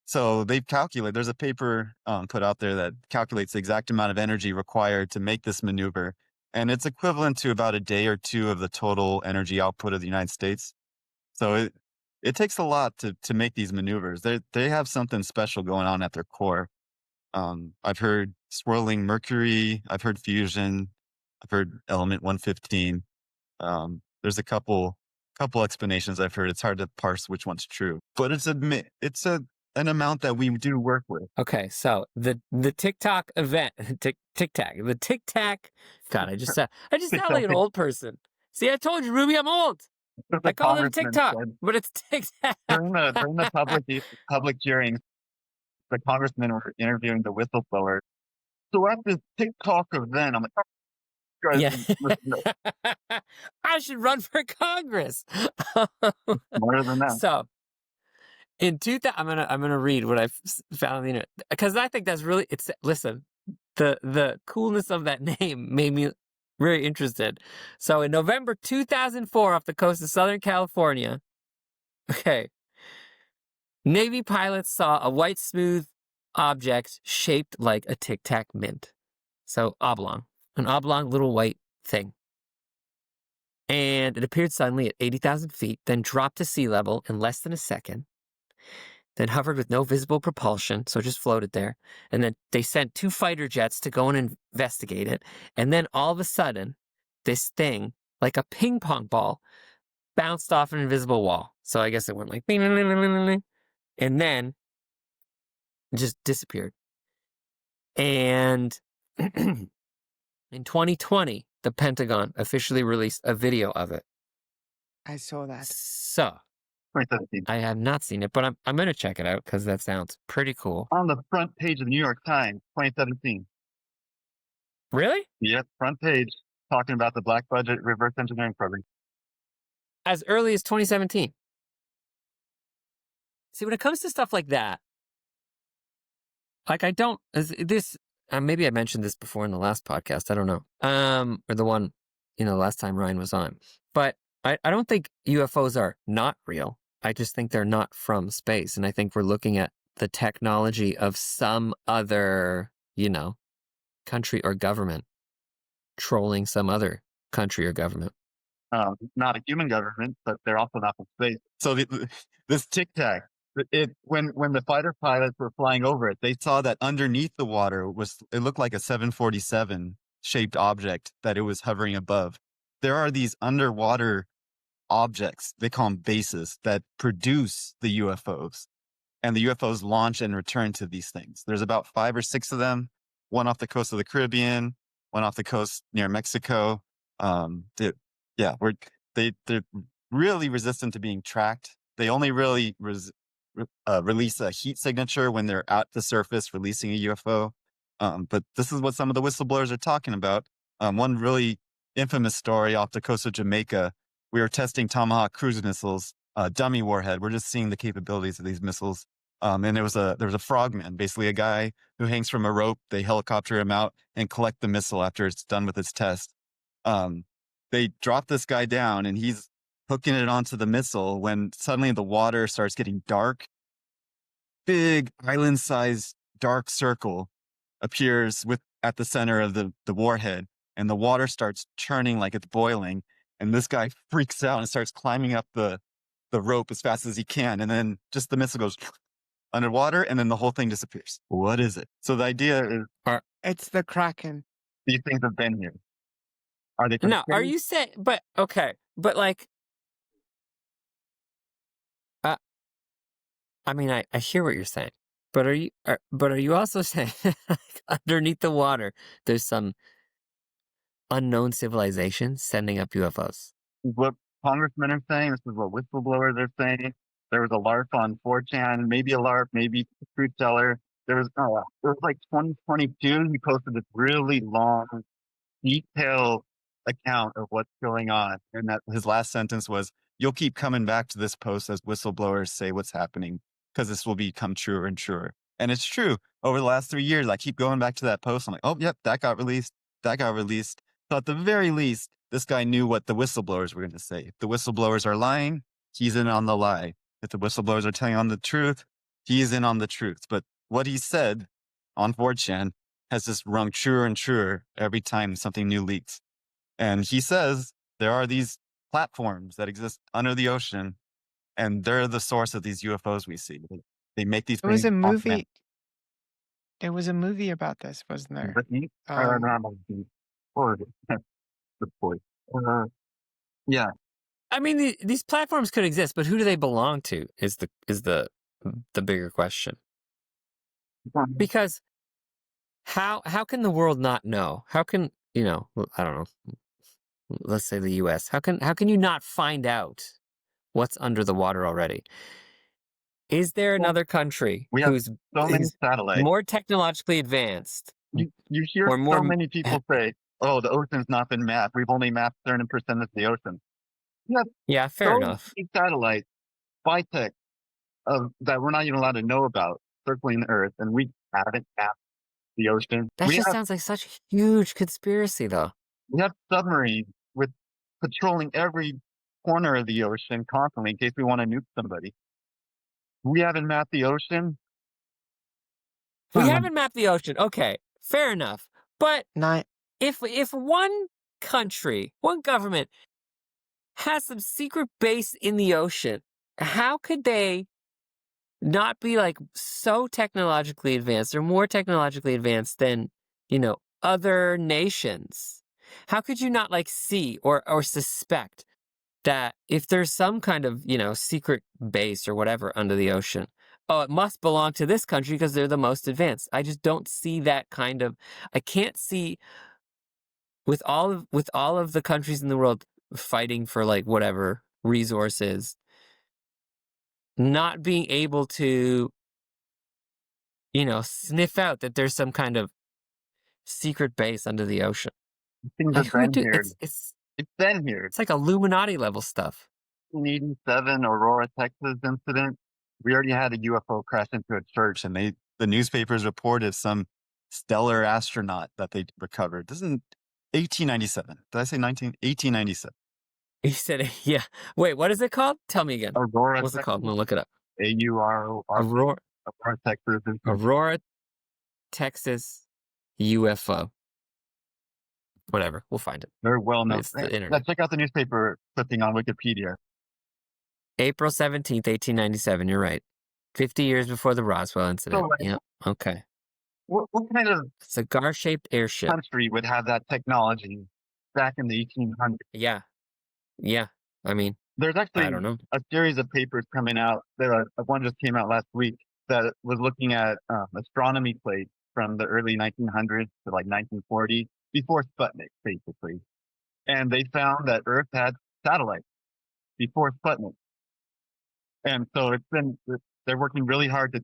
So they've calculated, there's a paper put out there that calculates the exact amount of energy required to make this maneuver. And it's equivalent to about a day or two of the total energy output of the United States. So it takes a lot to make these maneuvers. They have something special going on at their core. I've heard swirling mercury. I've heard fusion. I've heard element 115. There's a couple explanations I've heard. It's hard to parse which one's true, but it's an amount that we do work with. Okay, so the TikTok event, the Tic Tac. God, I just sound like an old person. See, I told you, Ruby, I'm old. I call it TikTok, but it's Tic Tac. During the public hearings, the congressmen were interviewing the whistleblower. So at this TikTok event, I'm like, oh, guys, Yeah. I should run for Congress. smarter than that. So in 2000, I'm gonna read what I found on the internet, because I think that's really, listen, the coolness of that name made me very interested. So in November 2004, off the coast of Southern California, okay, Navy pilots saw a white smooth object shaped like a Tic Tac mint. So an oblong little white thing. And it appeared suddenly at 80,000 feet, then dropped to sea level in less than a second, then hovered with no visible propulsion, so it just floated there. And then they sent 2 fighter jets to go and investigate it. And then all of a sudden, this thing, like a ping pong ball, bounced off an invisible wall. So I guess it went like, and then it just disappeared. And in 2020, the Pentagon officially released a video of it. I saw that. So 2017. I have not seen it, but I'm going to check it out because that sounds pretty cool. On the front page of the New York Times, 2017. Really? Yep, front page, talking about the black budget reverse engineering program. As early as 2017. See, when it comes to stuff like that, like maybe I mentioned this before in the last podcast, I don't know. Or the one, the last time Ryan was on. But I don't think UFOs are not real. I just think they're not from space. And I think we're looking at the technology of some other, country or government trolling some other country or government. Not a human government, but they're also not from space. So this Tic Tac, when the fighter pilots were flying over it, they saw that underneath the water it looked like a 747 shaped object that it was hovering above. There are these underwater objects, they call them bases, that produce the UFOs, and the UFOs launch and return to these things. There's about 5 or 6 of them, one off the coast of the Caribbean, one off the coast near Mexico. They're really resistant to being tracked. They only really release a heat signature when they're at the surface releasing a UFO. But this is what some of the whistleblowers are talking about. One really infamous story off the coast of Jamaica. We were testing Tomahawk cruise missiles, dummy warhead. We're just seeing the capabilities of these missiles. And there was a frogman, basically a guy who hangs from a rope. They helicopter him out and collect the missile after it's done with its test. They drop this guy down and he's hooking it onto the missile when suddenly the water starts getting dark. Big island-sized dark circle appears at the center of the warhead, and the water starts churning like it's boiling. And this guy freaks out and starts climbing up the rope as fast as he can. And then just the missile goes underwater, and then the whole thing disappears. What is it? So the idea is It's the Kraken. these things have been here. Are they from No, are space? you saying? But okay, but like, I mean, I hear what you're saying, but are you also saying like, underneath the water there's some unknown civilization sending up UFOs? This is what congressmen are saying. This is what whistleblowers are saying. There was a LARP on 4chan, maybe a LARP, maybe a fruit seller. It was like 2022. He posted this really long, detailed account of what's going on. And that his last sentence was, "You'll keep coming back to this post as whistleblowers say what's happening, because this will become truer and truer." And it's true. Over the last 3 years, I keep going back to that post. I'm like, oh, yep, that got released. That got released. So at the very least, this guy knew what the whistleblowers were going to say. If the whistleblowers are lying, he's in on the lie. If the whistleblowers are telling on the truth, he's in on the truth. But what he said on 4chan has just rung truer and truer every time something new leaks. And he says there are these platforms that exist under the ocean, and they're the source of these UFOs we see. They make these There was things. a movie. There was a movie about this, wasn't there? Yeah. I mean, these platforms could exist, but who do they belong to? Is the bigger question. Because how can the world not know? How can I don't know. Let's say the U.S. How can you not find out what's under the water already? Is there another country We have who's so many satellites. more technologically advanced? You hear or more so many people say, "Oh, the ocean's not been mapped. We've only mapped certain percent of the ocean." Yeah, fair enough. Many satellites, by tech, that we're not even allowed to know about, circling the Earth, and we haven't mapped the ocean. That just sounds like such a huge conspiracy, though. We have submarines with patrolling every corner of the ocean constantly in case we want to nuke somebody. We haven't mapped the ocean. We haven't mapped the ocean. Okay, fair enough. But Not. if one country, one government has some secret base in the ocean, how could they not be like so technologically advanced or more technologically advanced than, other nations? How could you not like see or suspect that if there's some kind of, secret base or whatever under the ocean, oh, it must belong to this country because they're the most advanced? I just don't see that kind of, I can't see with all of the countries in the world fighting for like whatever resources, not being able to, sniff out that there's some kind of secret base under the ocean. Things Like, have who been do, here. it's It's been here. like Illuminati level stuff. 1987 Aurora, Texas incident. We already had a UFO crash into a church, And the newspapers reported some stellar astronaut that they recovered. Doesn't 1897? Did I say 1897? He said, yeah. Wait, what is it called? Tell me again. Aurora, What's it Texas. called? I'm going to look it up. AURORA, Aurora, Texas. Aurora, Texas UFO. Whatever. We'll find it. Very well known. It's the internet. Let's check out the newspaper clipping on Wikipedia. April 17th, 1897. You're right. 50 years before the Roswell incident. So, Yeah. Okay. What kind of Cigar-shaped airship. country would have that technology back in the 1800s? Yeah. Yeah. I mean, There's actually I don't know. a series of papers coming out. One just came out last week that was looking at astronomy plates from the early 1900s to like 1940, before Sputnik, basically. And they found that Earth had satellites before Sputnik. And so they're working really hard to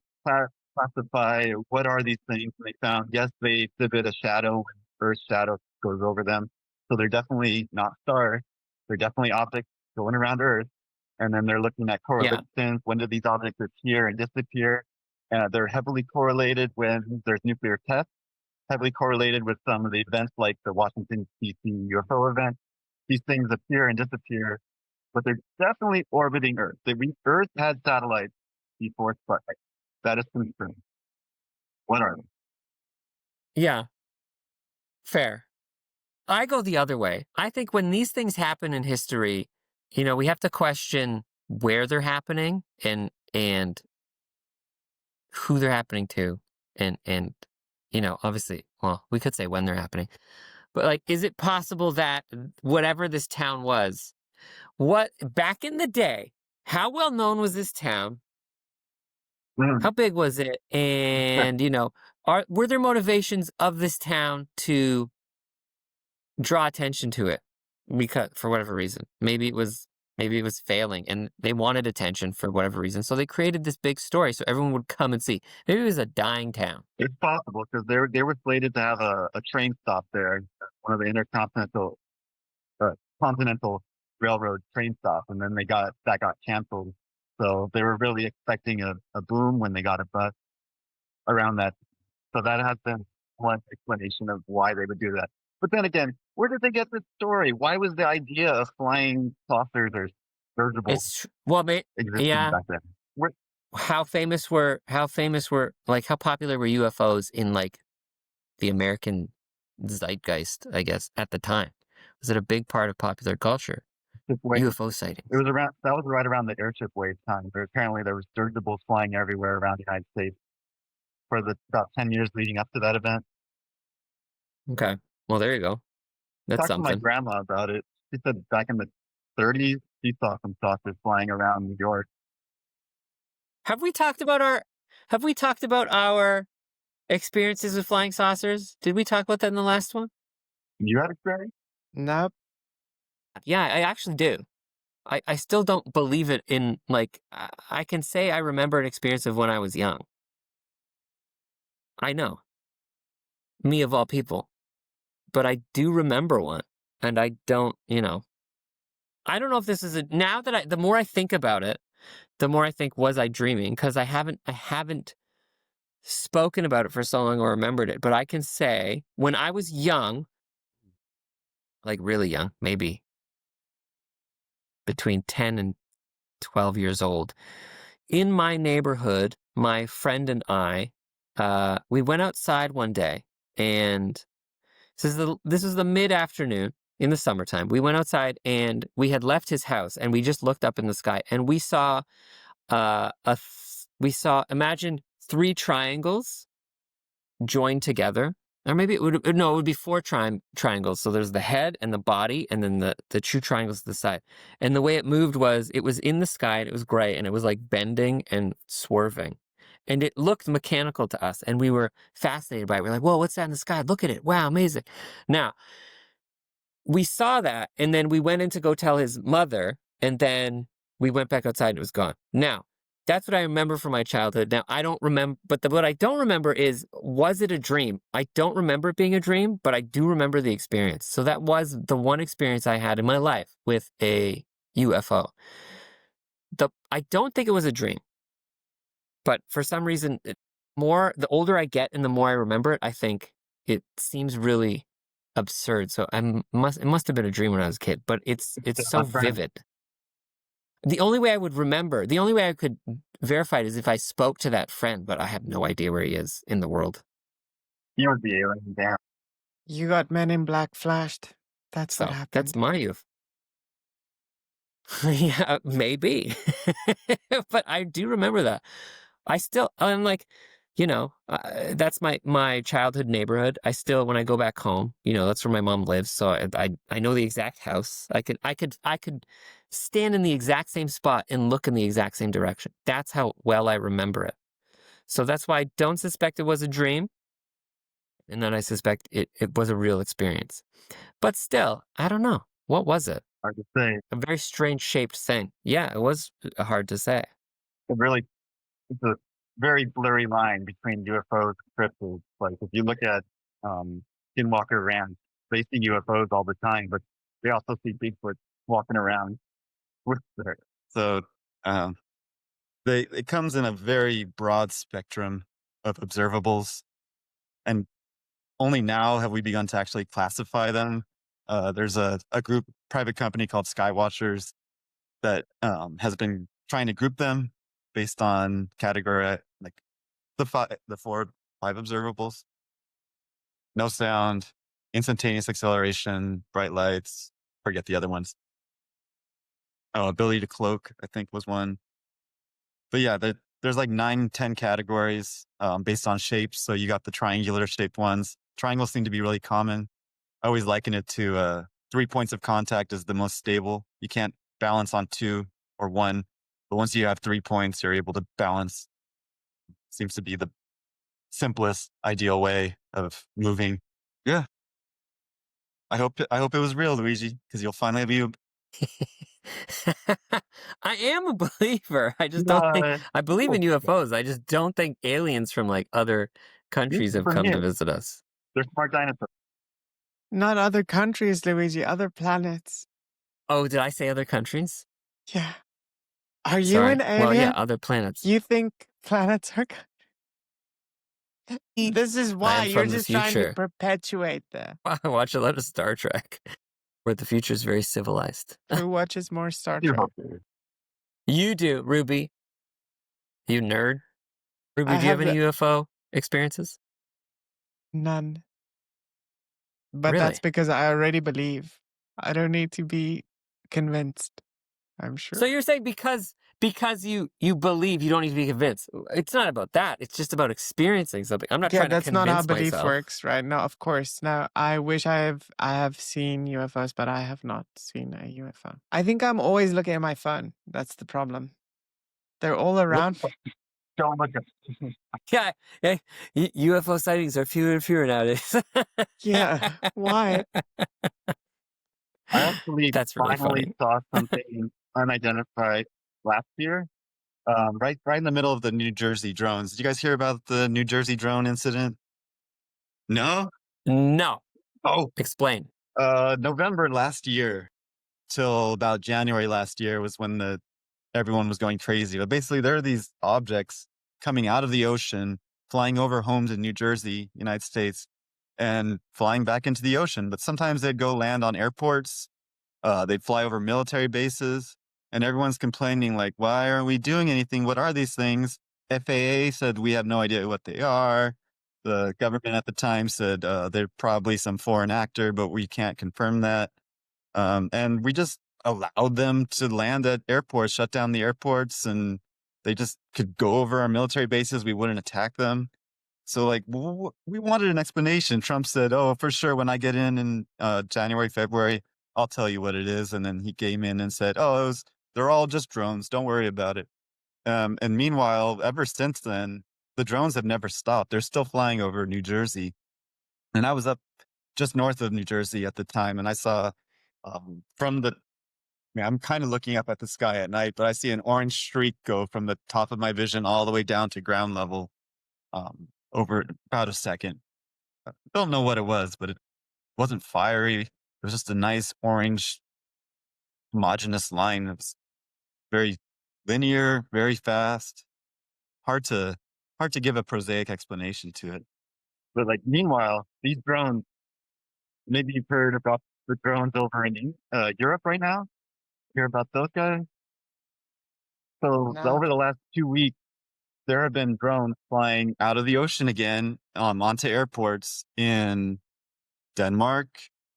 classify what are these things. And they found, yes, they exhibit a shadow when Earth's shadow goes over them. So they're definitely not stars. They're definitely objects going around Earth. And then they're looking at correlations. When do these objects appear and disappear? They're heavily correlated when there's nuclear tests, heavily correlated with some of the events like the Washington, D.C. UFO event. These things appear and disappear, but they're definitely orbiting Earth. Earth had satellites before Sputnik. That is confirmed. What are they? Yeah. Fair. I go the other way. I think when these things happen in history, we have to question where they're happening and who they're happening to, and obviously, well, we could say when they're happening, but like, is it possible that whatever this town was, what back in the day, how well known was this town? How big was it? And were there motivations of this town to draw attention to it because for whatever reason? Maybe it was failing and they wanted attention for whatever reason. So they created this big story so everyone would come and see. Maybe it was a dying town. It's possible because they were slated to have a train stop there, one of the intercontinental continental railroad train stops, and then that got canceled. So they were really expecting a boom when they got a bus around that. So that has been one explanation of why they would do that. But then again, where did they get this story? Why was the idea of flying saucers or dirigibles existing yeah. back then? How popular were UFOs in like the American zeitgeist, I guess, at the time? Was it a big part of popular culture? UFO sightings. That was right around the airship wave time. Apparently there was dirigibles flying everywhere around the United States for about 10 years leading up to that event. Okay. Well, there you go. That's Talked something. to my grandma about it. She said back in the 30s, she saw some saucers flying around New York. Have we talked about our experiences with flying saucers? Did we talk about that in the last one? You had experience? Nope. Yeah, I actually do. I still don't believe it in, like, I can say I remember an experience of when I was young. I know. Me of all people. But I do remember one. And I don't, I don't know if this is now that the more I think about it, the more I think, was I dreaming? Because I haven't spoken about it for so long or remembered it. But I can say when I was young, like really young, maybe between 10 and 12 years old, in my neighborhood, my friend and I, we went outside one day, and this was the mid-afternoon in the summertime. We went outside and we had left his house, and we just looked up in the sky, and we saw imagine 3 triangles joined together. Or maybe it would be 4 triangles. So there's the head and the body, and then the 2 triangles to the side. And the way it moved it was in the sky, and it was gray, and it was like bending and swerving. And it looked mechanical to us, and we were fascinated by it. We're like, whoa, what's that in the sky? Look at it. Wow, amazing. Now, we saw that, and then we went in to go tell his mother, and then we went back outside and it was gone. Now, that's what I remember from my childhood. Now, I don't remember, but what I don't remember is, was it a dream? I don't remember it being a dream, but I do remember the experience. So that was the one experience I had in my life with a UFO. I don't think it was a dream, but for some reason, the older I get and the more I remember it, I think it seems really absurd. So it must have been a dream when I was a kid, but it's so vivid. The only way I could verify it is if I spoke to that friend, but I have no idea where he is in the world. He was the alien. Damn. You got Men in Black flashed. That's what happened. That's my youth. Yeah, maybe. But I do remember that. I'm like, that's my childhood neighborhood. I still, when I go back home, that's where my mom lives. So I know the exact house. I could stand in the exact same spot and look in the exact same direction. That's how well I remember it. So that's why I don't suspect it was a dream. And then I suspect it was a real experience. But still, I don't know. What was it? Hard to say. A very strange shaped thing. Yeah, it was hard to say. It's a very blurry line between UFOs and cryptids. Like if you look at Skinwalker Ranch, they see UFOs all the time, but they also see Bigfoot walking around with her. So it comes in a very broad spectrum of observables, and only now have we begun to actually classify them. There's a private company called Skywatchers that has been trying to group them based on category, like the 4 5 observables: no sound, instantaneous acceleration, bright lights. Forget the other ones. Oh, ability to cloak, I think, was one. But yeah, there's like 9, 10 categories based on shapes. So you got the triangular shaped ones. Triangles seem to be really common. I always liken it to 3 points of contact is the most stable. You can't balance on 2 or 1, but once you have 3 points, you're able to balance. Seems to be the simplest, ideal way of moving. Yeah. I hope it was real, Luigi, because you'll finally be. I am a believer. I just don't think No, I believe in UFOs. I just don't think aliens from like other countries have from come to here. visit us. They're smart dinosaurs. Not other countries, Luigi, other planets. Oh, did I say other countries? Yeah. Are you Sorry. an Well, yeah, alien? other planets. You think planets are... This is I why am you're from the just trying to future. perpetuate the... I watch a lot of Star Trek, where the future is very civilized. Who watches more Star You Trek? hope they- You do, Ruby. You nerd. Ruby, I do you have have any UFO experiences? none. But Really? that's because I already believe. I don't need to be convinced, I'm So sure. you're saying because you believe, you don't need to be convinced. It's not about that. It's just about experiencing something. I'm not Yeah, trying to that's not how convince belief myself. works, right? No, of course. Now, I wish I have seen UFOs, but I have not seen a UFO. I think I'm always looking at my phone. That's the problem. They're all Look, around. don't look at. Yeah, yeah, UFO sightings are fewer and fewer nowadays. Yeah. Why? I actually That's really finally funny. saw something unidentified last year. Right in the middle of the New Jersey drones. Did you guys hear about the New Jersey drone incident? No? No, Oh, explain. November last year till about January last year was when everyone was going crazy. But basically, there are these objects coming out of the ocean, flying over homes in New Jersey, United States, and flying back into the ocean. But sometimes they'd go land on airports. They'd fly over military bases, and everyone's complaining, like, why aren't we doing anything? What are these things? FAA said we have no idea what they are. The government at the time said they're probably some foreign actor, but we can't confirm that. And we just allowed them to land at airports, shut down the airports, and they just could go over our military bases. We wouldn't attack them. So, like, we wanted an explanation. Trump said, "Oh, for sure, when I get in January, February, I'll tell you what it is." And then he came in and said, "Oh, they're all just drones. Don't worry about it." And meanwhile, ever since then, the drones have never stopped. They're still flying over New Jersey. And I was up just north of New Jersey at the time, and I saw from the I'm kind of looking up at the sky at night, but I see an orange streak go from the top of my vision all the way down to ground level over about a second. Don't know what it was, but it wasn't fiery. It was just a nice orange homogeneous line. It was very linear, very fast. Hard to give a prosaic explanation to it. But like, meanwhile, these drones. Maybe you've heard about the drones over in Europe right now. Hear about those guys? So No. over the last 2 weeks, there have been drones flying Out of the ocean again, onto airports in Denmark,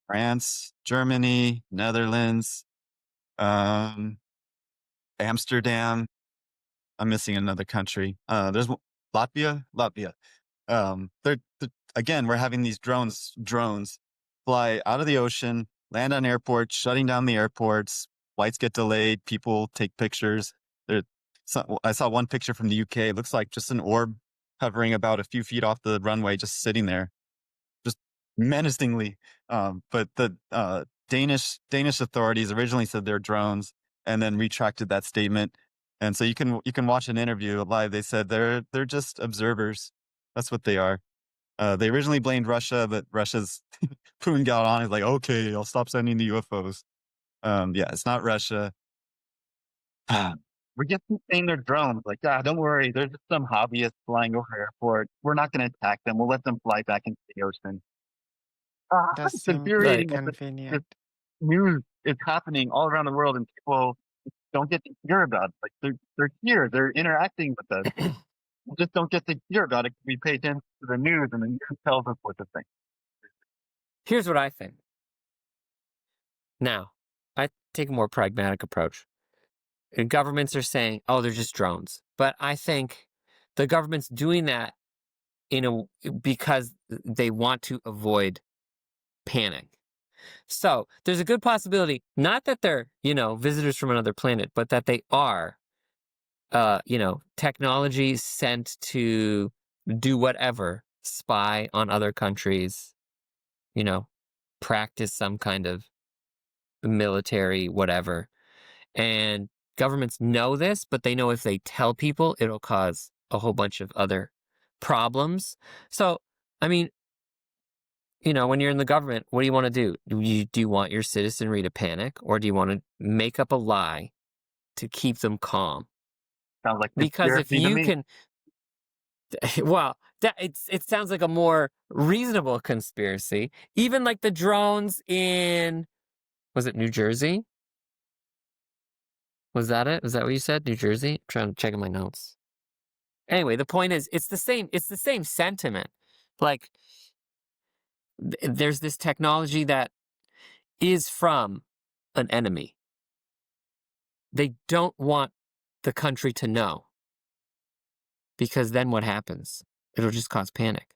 France, Germany, Netherlands, Amsterdam. I'm missing another country. There's Latvia. Again, we're having these drones fly out of the ocean, land on airports, shutting down the airports. Flights get delayed. People take pictures. I saw one picture from the UK. It looks like just an orb hovering about a few feet off the runway, just sitting there, just menacingly. But the Danish authorities originally said they're drones, and then retracted that statement. And so you can watch an interview live. They said they're just observers. That's what they are. They originally blamed Russia, but Russia's Putin got on. He's like, okay, I'll stop sending the UFOs. Yeah, it's not Russia. we get them saying they're drones. Like, yeah, don't worry. There's just some hobbyists flying over airport. We're not going to attack them. We'll let them fly back into the ocean. Does It's seem pretty infuriating that this convenient. news is happening all around the world and people don't get to hear about it. Like, they're here. They're interacting with us. We just don't get to hear about it. We pay attention to the news and the news tells us what to think. Here's what I think. Now, I take a more pragmatic approach. And governments are saying, oh, they're just drones. but I think the government's doing that because they want to avoid panic. So there's a good possibility, not that they're, visitors from another planet, but that they are, technology sent to do whatever, spy on other countries, practice some kind of military, whatever. And governments know this, but they know if they tell people, it'll cause a whole bunch of other problems. So, I mean, when you're in the government, what do you want to do? Do you want your citizenry to panic, or do you want to make up a lie to keep them calm? Sounds like Because if conspiracy to you me. can, well, it sounds like a more reasonable conspiracy. Even like the drones in, was it New Jersey? Was that it? Was that what you said? New Jersey? I'm trying to check in my notes. Anyway, the point is, it's the same sentiment. Like, there's this technology that is from an enemy. They don't want the country to know, because then what happens? It'll just cause panic.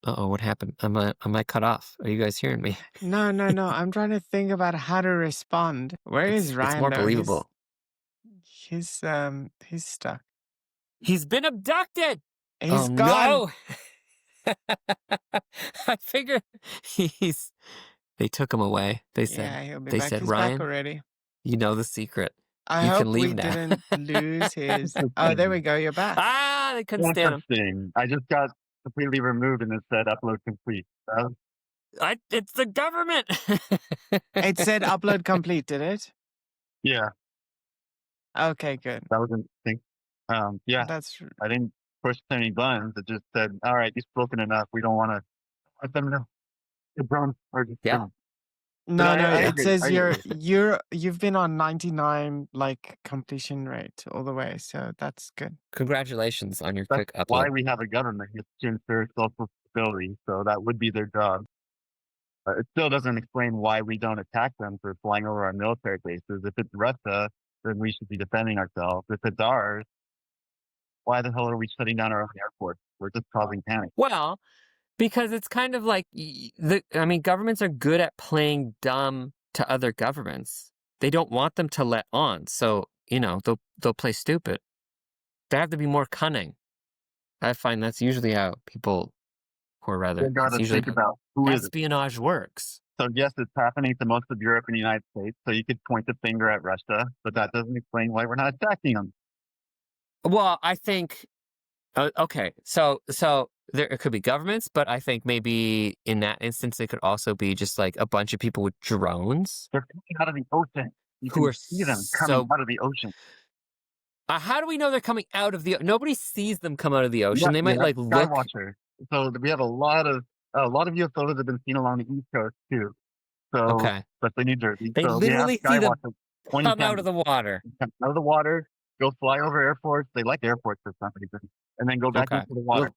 Uh-oh, what happened? Am I cut off? Are you guys hearing me? No. I'm trying to think about how to respond. Where is It's Ryan more though? believable. He's stuck. He's been abducted. He's Oh gone. no! I figured they took him away. They said, Yeah, he'll be they back. said, He's back Ryan, already. you know the secret. I You hope can leave we now. didn't lose his. Oh, there we go. You're back. They couldn't stand him. Interesting. I just got completely removed and it said upload complete. It's the government. It said upload complete, did it? Yeah, Okay, good. that was interesting. Yeah, That's I didn't push any buttons. It just said, all right, you've spoken enough. We don't want to let them know. The drones are just Yeah. gone. no. I It agree. says I agree. you've been on 99 completion rate all the way, so that's good. Congratulations on your That's quick upload. why we have a government. It's to ensure social stability. So that would be their job. It still doesn't explain why we don't attack them for flying over our military bases. If it's Russia, then we should be defending ourselves. If it's ours, why the hell are we shutting down our own airports? We're just causing panic. Well, because it's kind of like governments are good at playing dumb to other governments. They don't want them to let on, so they'll play stupid. They have to be more cunning. I find that's usually how people, or rather, You got it's to usually think how about who is it. espionage works. So yes, it's happening to most of Europe and the United States. So you could point the finger at Russia, but that doesn't explain why we're not attacking them. Well, I think, okay, so there it could be governments, but I think maybe in that instance it could also be just like a bunch of people with drones They're coming out of the ocean. You who can are see them coming out of the ocean. How do we know they're coming out of the? Nobody sees them come out of the ocean. Yeah, They might that's look. Skywatcher. So we have a lot of UFOs have been seen along the East Coast too. So Okay. especially New Jersey. They so we have literally see them Skywatcher come out of the water. Come out of the water, go fly over airports. They like airports for some reason, and then go back Okay. into the water.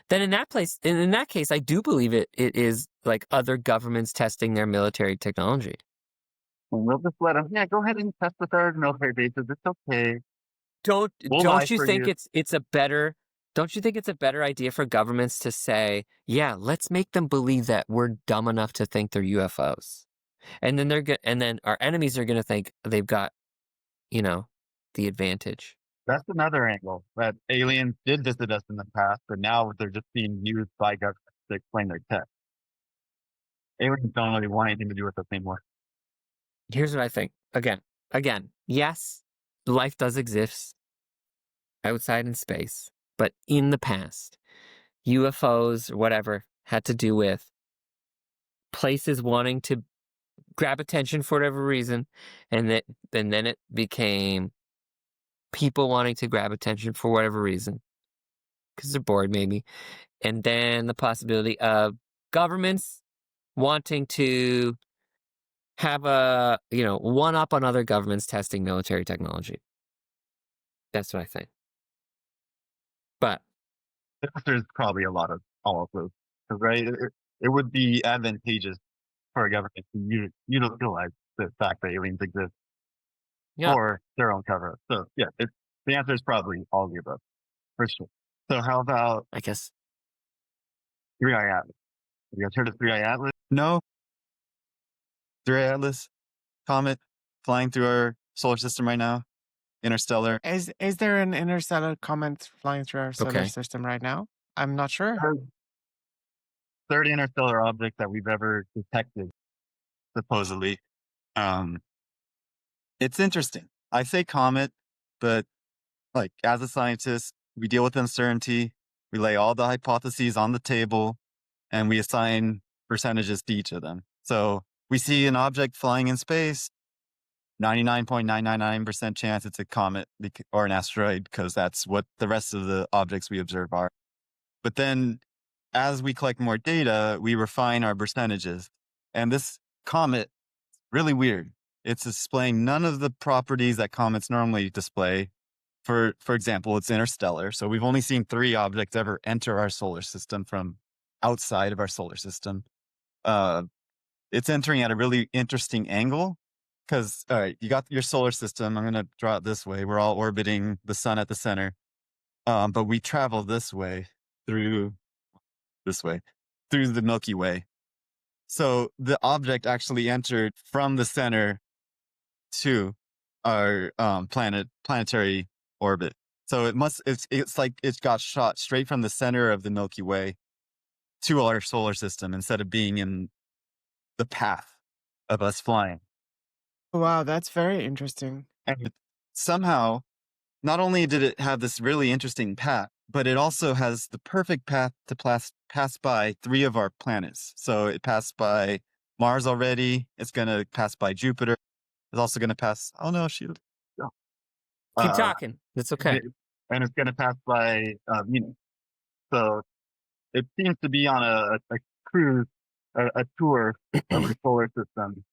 Then in that case, I do believe it is like other governments testing their military technology. And we'll just let them. Yeah, go ahead and test with our military bases. It's okay. Don't lie you for think you. it's a better? Don't you think it's a better idea for governments to say, yeah, let's make them believe that we're dumb enough to think they're UFOs, and then and then our enemies are going to think they've got, the advantage. That's another angle, that aliens did visit us in the past, but now they're just being used by governments to explain their tech. Aliens don't really want anything to do with us anymore. Here's what I think. Again, yes, life does exist outside in space, but in the past, UFOs or whatever had to do with places wanting to grab attention for whatever reason, and then it became people wanting to grab attention for whatever reason, because they're bored maybe, and then the possibility of governments wanting to have a one up on other governments testing military technology. That's what I think. But There's probably a lot of all of those, right? It would be advantageous for a government to utilize the fact that aliens exist. Yeah. for their own cover. So yeah, the answer is probably all of the above for sure. So how about I guess. 3i Atlas? Have you guys heard of 3i Atlas? No, Three Atlas comet flying through our solar system right now, interstellar. Is there an interstellar comet flying through our solar Okay. system right now? I'm not sure. Third interstellar object that we've ever detected, Supposedly. It's interesting. I say comet, but like as a scientist, we deal with uncertainty. We lay all the hypotheses on the table and we assign percentages to each of them. So we see an object flying in space, 99.999% chance it's a comet or an asteroid because that's what the rest of the objects we observe are. But then as we collect more data, we refine our percentages. And this comet, really weird. It's displaying none of the properties that comets normally display. For example, it's interstellar. So we've only seen 3 objects ever enter our solar system from outside of our solar system. It's entering at a really interesting angle because, all right, you got your solar system. I'm going to draw it this way. We're all orbiting the sun at the center. But we travel this way through the Milky Way. So the object actually entered from the center to our planetary orbit. So it's like it got shot straight from the center of the Milky Way to our solar system instead of being in the path of us flying. Wow, that's very interesting. And somehow, not only did it have this really interesting path, but it also has the perfect path to pass by 3 of our planets. So it passed by Mars already. It's going to pass by Jupiter. It's also going to pass. Oh no, shoot. Keep talking. It's okay. And it's going to pass by Venus. So it seems to be on a cruise, a tour of the solar system.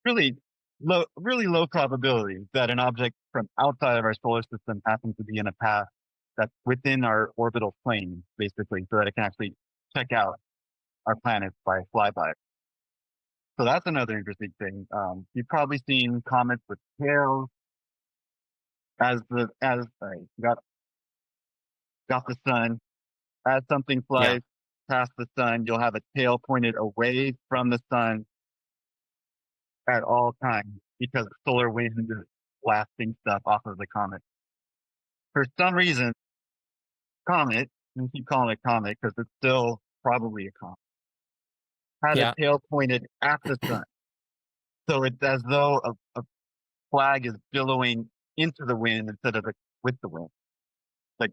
Really low probability that an object from outside of our solar system happens to be in a path that's within our orbital plane, basically, so that it can actually check out our planets by flyby. So that's another interesting thing. You've probably seen comets with tails. Got the sun. As something flies past the sun, you'll have a tail pointed away from the sun at all times because the solar wind is blasting stuff off of the comet. For some reason, comet, and keep calling it comet because it's still probably a comet, has a tail pointed at the sun. So it's as though a flag is billowing into the wind instead of with the wind. Like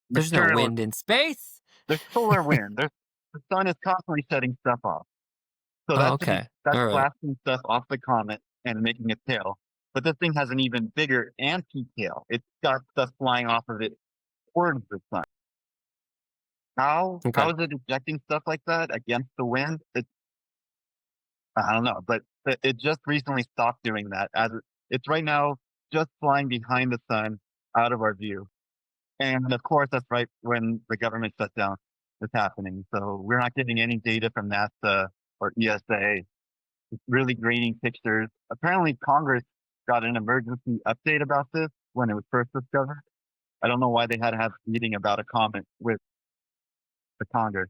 there's no wind in space. There's solar wind. The sun is constantly setting stuff off. So that's blasting stuff off the comet and making a tail. But this thing has an even bigger anti-tail. It's got stuff flying off of it towards the sun. How is it ejecting stuff like that against the wind? I don't know, but it just recently stopped doing that. It's right now just flying behind the sun out of our view. And of course, that's right when the government shutdown is happening. So we're not getting any data from NASA or ESA. It's really graining pictures. Apparently, Congress got an emergency update about this when it was first discovered. I don't know why they had to have a meeting about a comet with the Congress.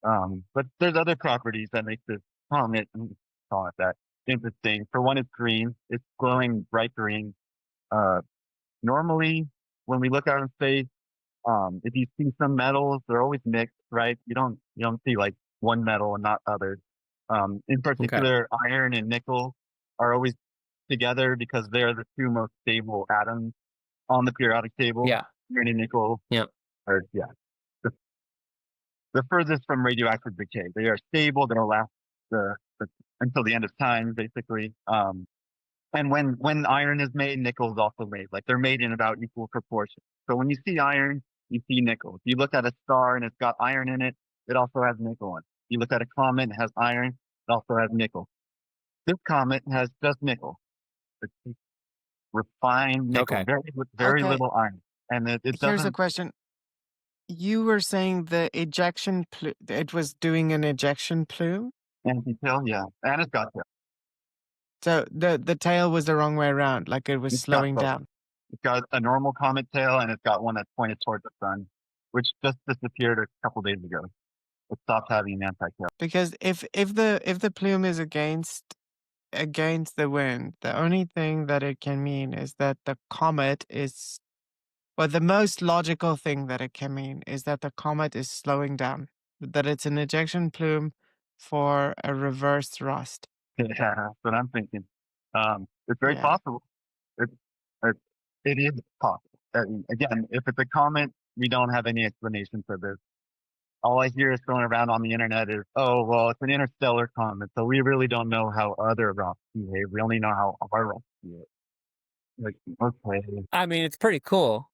But there's other properties that make this comet, call it that, interesting. For one, it's green. It's glowing bright green. Normally, when we look out in space, if you see some metals, they're always mixed, right? You don't see like one metal and not others. In particular, iron and nickel are always together because they're the 2 most stable atoms on the periodic table. Yeah. Iron and nickel are the furthest from radioactive decay. They are stable. They'll last until the end of time, basically. And when iron is made, nickel is also made. Like they're made in about equal proportion. So when you see iron, you see nickel. If you look at a star and it's got iron in it, it also has nickel in it. If you look at a comet, it has iron, it also has nickel. This comet has just nickel. It's refined nickel, very little iron. And Here's a question. You were saying the ejection plume, it was doing an ejection plume? Anti-tail, yeah. And it's got tail. So the tail was the wrong way around, like it was It's got slowing both. down. It's got a normal comet tail, and it's got one that's pointed towards the sun, which just disappeared a couple days ago. It stopped having an anti-tail. Because if the plume is against the wind, the only thing that it can mean is that the comet is, well, the most logical thing that it can mean is that the comet is slowing down, that it's an ejection plume for a reverse thrust. Yeah, that's what I'm thinking. It's very Yeah. possible. It, it, it is possible. Again, if it's a comet, we don't have any explanation for this. All I hear is thrown around on the internet is, oh, well, it's an interstellar comet, so we really don't know how other rocks behave. We only know how our rocks behave. Like, okay. I mean, it's pretty cool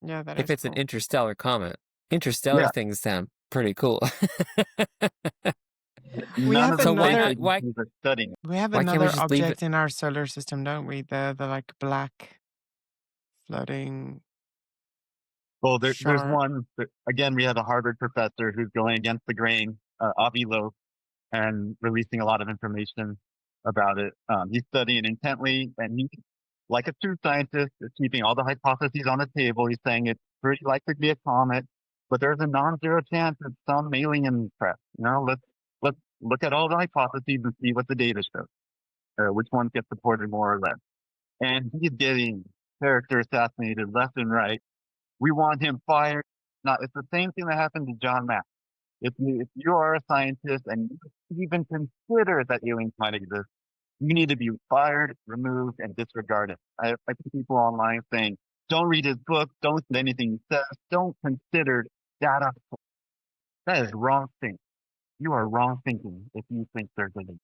Yeah, that if is it's an cool. interstellar comet. Interstellar Yeah. things sound pretty cool. We None have of the So why another not- why- agencies are studying it. We have Why can't we another just leave object in our solar system, don't we? The like black floating. Well, there's Sure. one. Again, we have a Harvard professor who's going against the grain, Avi Loeb, and releasing a lot of information about it. He's studying intently, and he, like a true scientist, is keeping all the hypotheses on the table. He's saying it's pretty likely to be a comet, but there's a non-zero chance it's some alien crap. Let's look at all the hypotheses and see what the data shows. Which ones get supported more or less. And he's getting character assassinated left and right. We want him fired. Not, it's the same thing that happened to John Mack. If you are a scientist and you even consider that aliens might exist, you need to be fired, removed, and disregarded. I see people online saying, don't read his book, don't listen to anything he says, don't consider data. That is wrong thinking. You are wrong thinking if you think there's a link.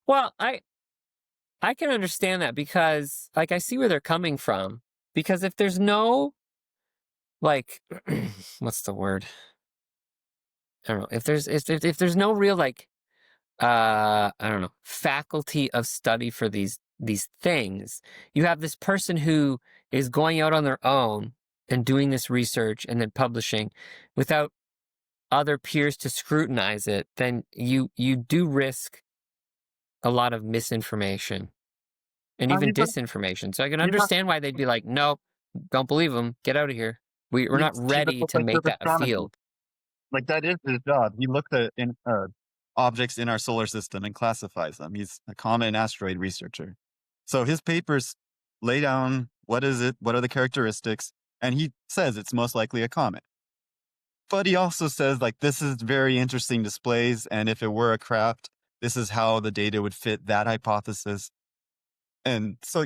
Well, I can understand that because, like, I see where they're coming from. Because if there's no, like, what's the word? I don't know. If there's no real, like, I don't know, faculty of study for these things, you have this person who is going out on their own and doing this research and then publishing without other peers to scrutinize it, then you do risk a lot of misinformation and even disinformation. So I can understand why they'd be like, nope, don't believe them, get out of here. We're not ready to make that a field. Like, that is his job. He looks at objects in our solar system and classifies them. He's a comet and asteroid researcher. So his papers lay down what is it, what are the characteristics, and he says it's most likely a comet. But he also says, like, this is very interesting displays, and if it were a craft, this is how the data would fit that hypothesis. And so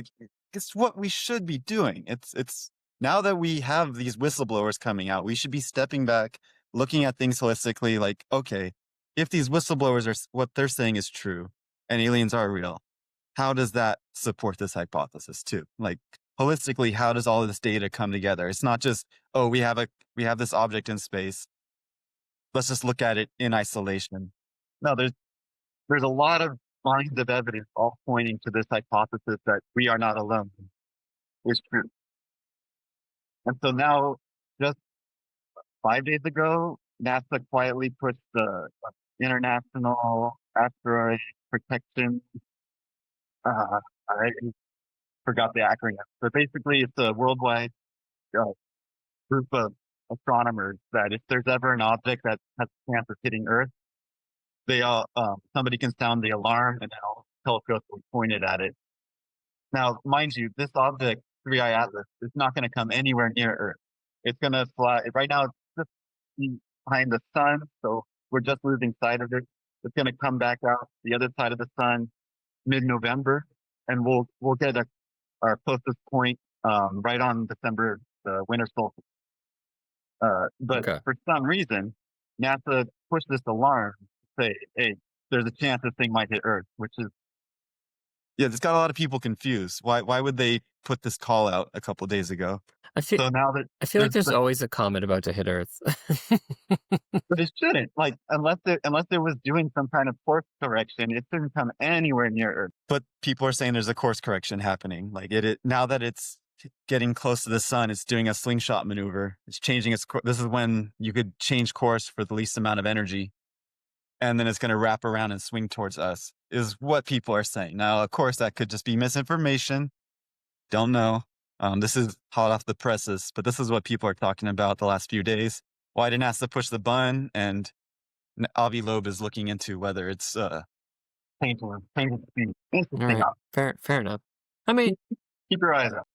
it's what we should be doing. It's now that we have these whistleblowers coming out, we should be stepping back, looking at things holistically, like, okay, if these whistleblowers are what they're saying is true and aliens are real, how does that support this hypothesis too? Like, holistically, how does all of this data come together? It's not just, oh, we have this object in space, let's just look at it in isolation. No, there's a lot of lines of evidence all pointing to this hypothesis that we are not alone is true. And so now, just 5 days ago, NASA quietly pushed the International Asteroid Protection. I forgot the acronym, but basically, it's a worldwide group of astronomers that if there's ever an object that has a chance of hitting Earth, they all somebody can sound the alarm, and then all telescopes will be pointed at it. Now, mind you, this object, 3I Atlas, is not going to come anywhere near Earth. It's going to fly. Right now, it's just behind the sun, so we're just losing sight of it. It's going to come back out the other side of the sun mid-November, and we'll get our closest point right on December, the winter solstice. But for some reason, NASA pushed this alarm to say, hey, there's a chance this thing might hit Earth, which is... Yeah, it's got a lot of people confused. Why would they put this call out a couple of days ago? I feel like there's always a comet about to hit Earth. But it shouldn't. Like, unless it was doing some kind of course correction, it shouldn't come anywhere near Earth. But people are saying there's a course correction happening. Like, now that it's getting close to the sun, it's doing a slingshot maneuver. It's changing its course. This is when you could change course for the least amount of energy. And then it's going to wrap around and swing towards us. is what people are saying. Now, of course, that could just be misinformation. Don't know. This is hot off the presses, but this is what people are talking about the last few days. Wyden has to push the button, and Avi Loeb is looking into whether it's painful to see. All Interesting. right, fair enough. I mean, Keep your eyes out,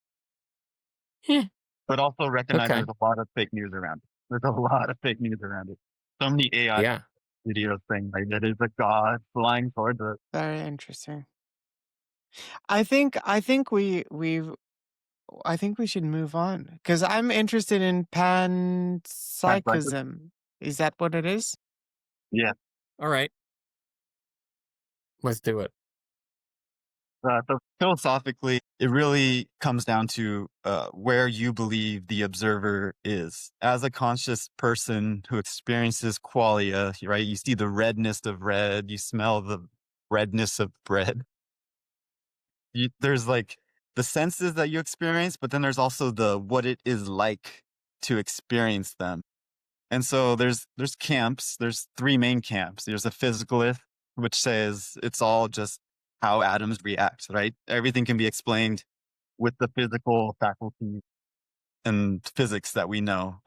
yeah, but also recognize okay, there's a lot of fake news around it. There's a lot of fake news around it. So many AI yeah. videos saying like that is a god flying towards us. Very interesting. I think we should move on because I'm interested in panpsychism. Is that what it is? Yeah. All right, let's do it. So philosophically, it really comes down to where you believe the observer is. As a conscious person who experiences qualia, right? You see the redness of red, you smell the redness of bread. There's like the senses that you experience, but then there's also the what it is like to experience them. And so there's camps. There's three main camps. There's a physicalist, which says it's all just how atoms react, right? Everything can be explained with the physical faculty and physics that we know.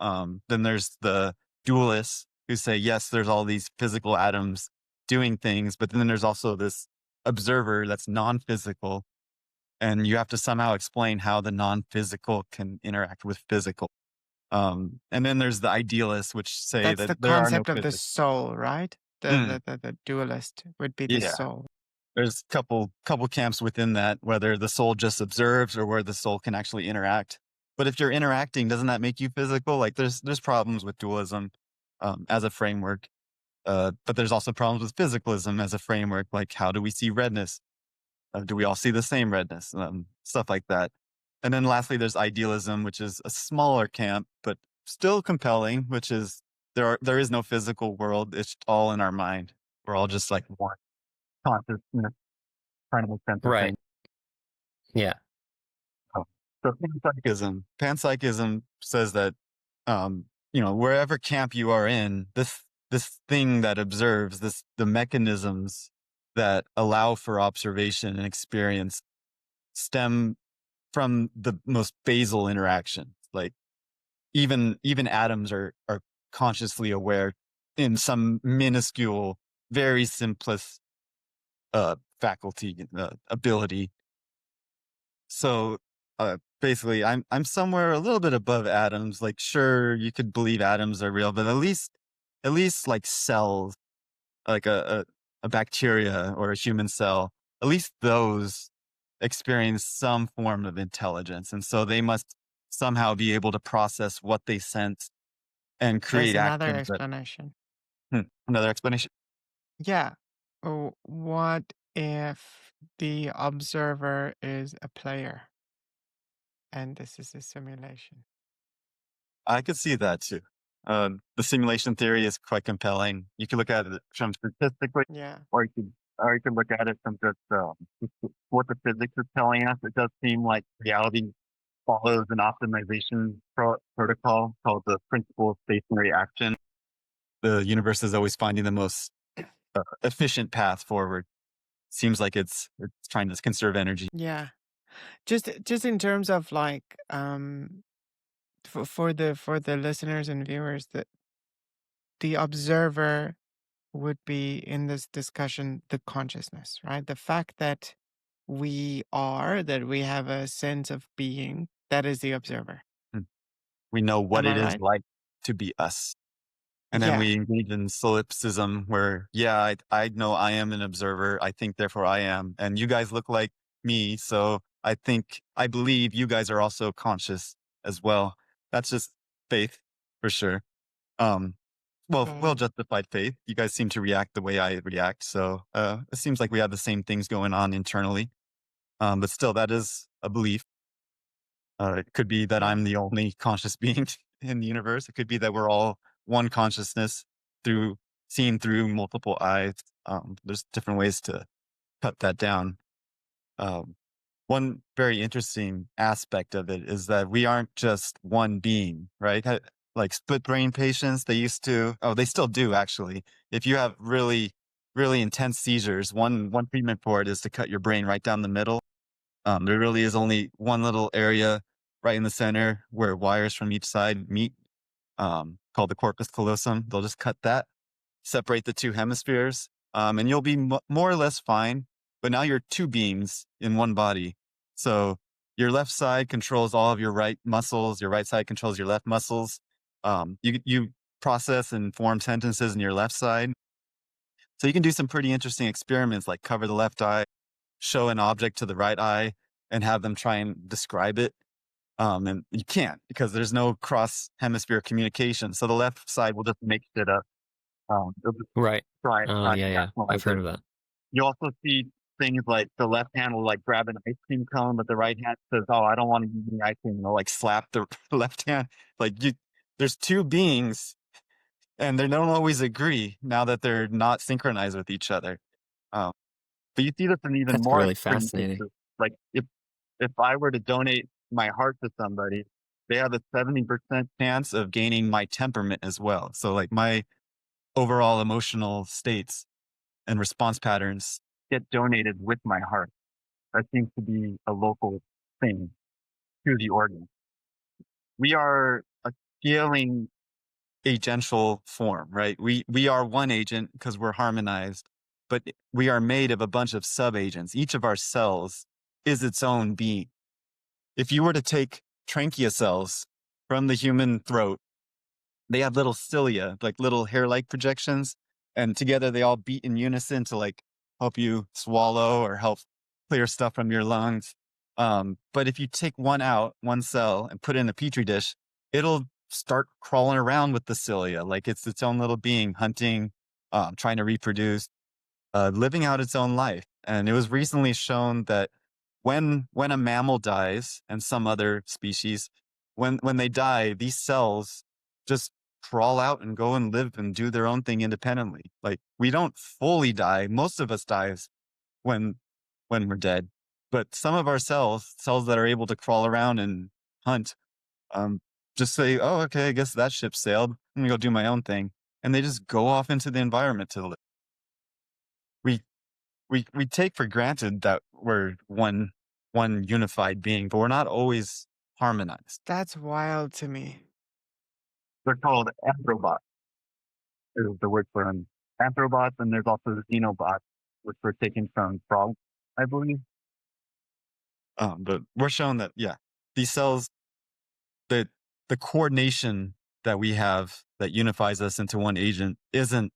Then there's the dualists who say, yes, there's all these physical atoms doing things, but then there's also this observer that's non-physical, and you have to somehow explain how the non-physical can interact with physical. And then there's the idealists, which say That's that the there are no concept of the physics. soul, right? The dualist would be the Yeah. soul. There's a couple camps within that, whether the soul just observes or where the soul can actually interact. But if you're interacting, doesn't that make you physical? Like there's problems with dualism as a framework, but there's also problems with physicalism as a framework. Like how do we see redness? Do we all see the same redness? Stuff like that. And then lastly, there's idealism, which is a smaller camp, but still compelling, which is there is no physical world. It's all in our mind. We're all just like one consciousness trying to make sense of Right. things. Yeah. So Panpsychism says that, wherever camp you are in, this thing that observes the mechanisms that allow for observation and experience stem from the most basal interaction. Like even atoms are consciously aware in some minuscule, very simplest faculty ability. So basically, I'm somewhere a little bit above atoms. Like, sure, you could believe atoms are real, but at least like cells, like a bacteria or a human cell, at least those experience some form of intelligence, and so they must somehow be able to process what they sense and There's create another actions. explanation. Another explanation. Yeah. What if the observer is a player and this is a simulation? I could see that too. The simulation theory is quite compelling. You can look at it from statistically, Yeah. or you could look at it from just what the physics is telling us. It does seem like reality follows an optimization protocol called the principle of stationary action. The universe is always finding the most efficient path forward. Seems like it's trying to conserve energy. Yeah. Just in terms of like for the listeners and viewers, that the observer would be in this discussion the consciousness, right? The fact that we have a sense of being, that is the observer. We know what Am I it is right? like to be us. And then Yeah. we engage in solipsism where, I know I am an observer. I think, therefore I am. And you guys look like me. So I believe you guys are also conscious as well. That's just faith for sure. Well justified faith. You guys seem to react the way I react. So it seems like we have the same things going on internally. But still, that is a belief. It could be that Yeah. I'm the only conscious being in the universe. It could be that we're all one consciousness seen through multiple eyes. There's different ways to cut that down. One very interesting aspect of it is that we aren't just one being, right? Like split brain patients, they still do actually. If you have really, really intense seizures, one treatment for it is to cut your brain right down the middle. There really is only one little area right in the center where wires from each side meet, called the corpus callosum. They'll just cut that, separate the two hemispheres, and you'll be more or less fine. But now you're two beings in one body. So your left side controls all of your right muscles. Your right side controls your left muscles. You process and form sentences in your left side. So you can do some pretty interesting experiments, like cover the left eye, show an object to the right eye, and have them try and describe it. And you can't, because there's no cross hemisphere communication. So the left side will just make shit up. It'll just Right. try Oh, yeah. I've heard of that. You also see things like the left hand will like grab an ice cream cone, but the right hand says, "Oh, I don't want to use the ice cream." They'll like slap the left hand. There's two beings, and they don't always agree now that they're not synchronized with each other. Um, but you see this in even That's more really extreme fascinating. cases. Like if I were to donate my heart to somebody, they have a 70% chance of gaining my temperament as well. So like my overall emotional states and response patterns get donated with my heart. That seems to be a local thing to the organ. We are a scaling agential form, right? We are one agent because we're harmonized, but we are made of a bunch of sub-agents. Each of our cells is its own being. If you were to take trachea cells from the human throat, they have little cilia, like little hair-like projections, and together they all beat in unison to like help you swallow or help clear stuff from your lungs. But if you take one out, one cell, and put it in a petri dish, it'll start crawling around with the cilia, like it's its own little being, hunting, trying to reproduce, living out its own life. And it was recently shown that when a mammal dies, and some other species, when they die, these cells just crawl out and go and live and do their own thing independently. Like we don't fully die. Most of us dies when we're dead, but some of our cells that are able to crawl around and hunt, just say, "Oh, okay, I guess that ship sailed. I'm gonna go do my own thing," and they just go off into the environment to live. We take for granted that we're one unified being, but we're not always harmonized. That's wild to me. They're called Anthrobots, is the word for them. Anthrobots, and there's also the xenobots, which were taken from frogs, I believe. But we're shown that, yeah, these cells, the coordination that we have that unifies us into one agent isn't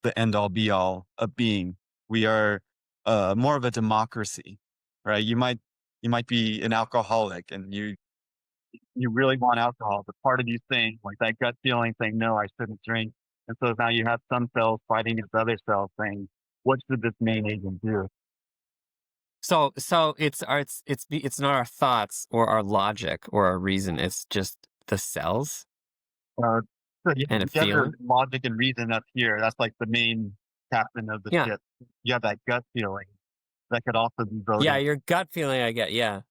the end all be all of being. We are more of a democracy, right? You might be an alcoholic and you really want alcohol, but part of you saying, like that gut feeling saying, "No, I shouldn't drink." And so now you have some cells fighting against other cells saying, "What should this main agent do?" So it's not our thoughts or our logic or our reason. It's just the cells Uh, so you and a have your feeling. logic and reason up here. That's like the main captain of the Yeah. ship. You have that gut feeling that could also be voted. Yeah, your gut feeling, I get. Yeah.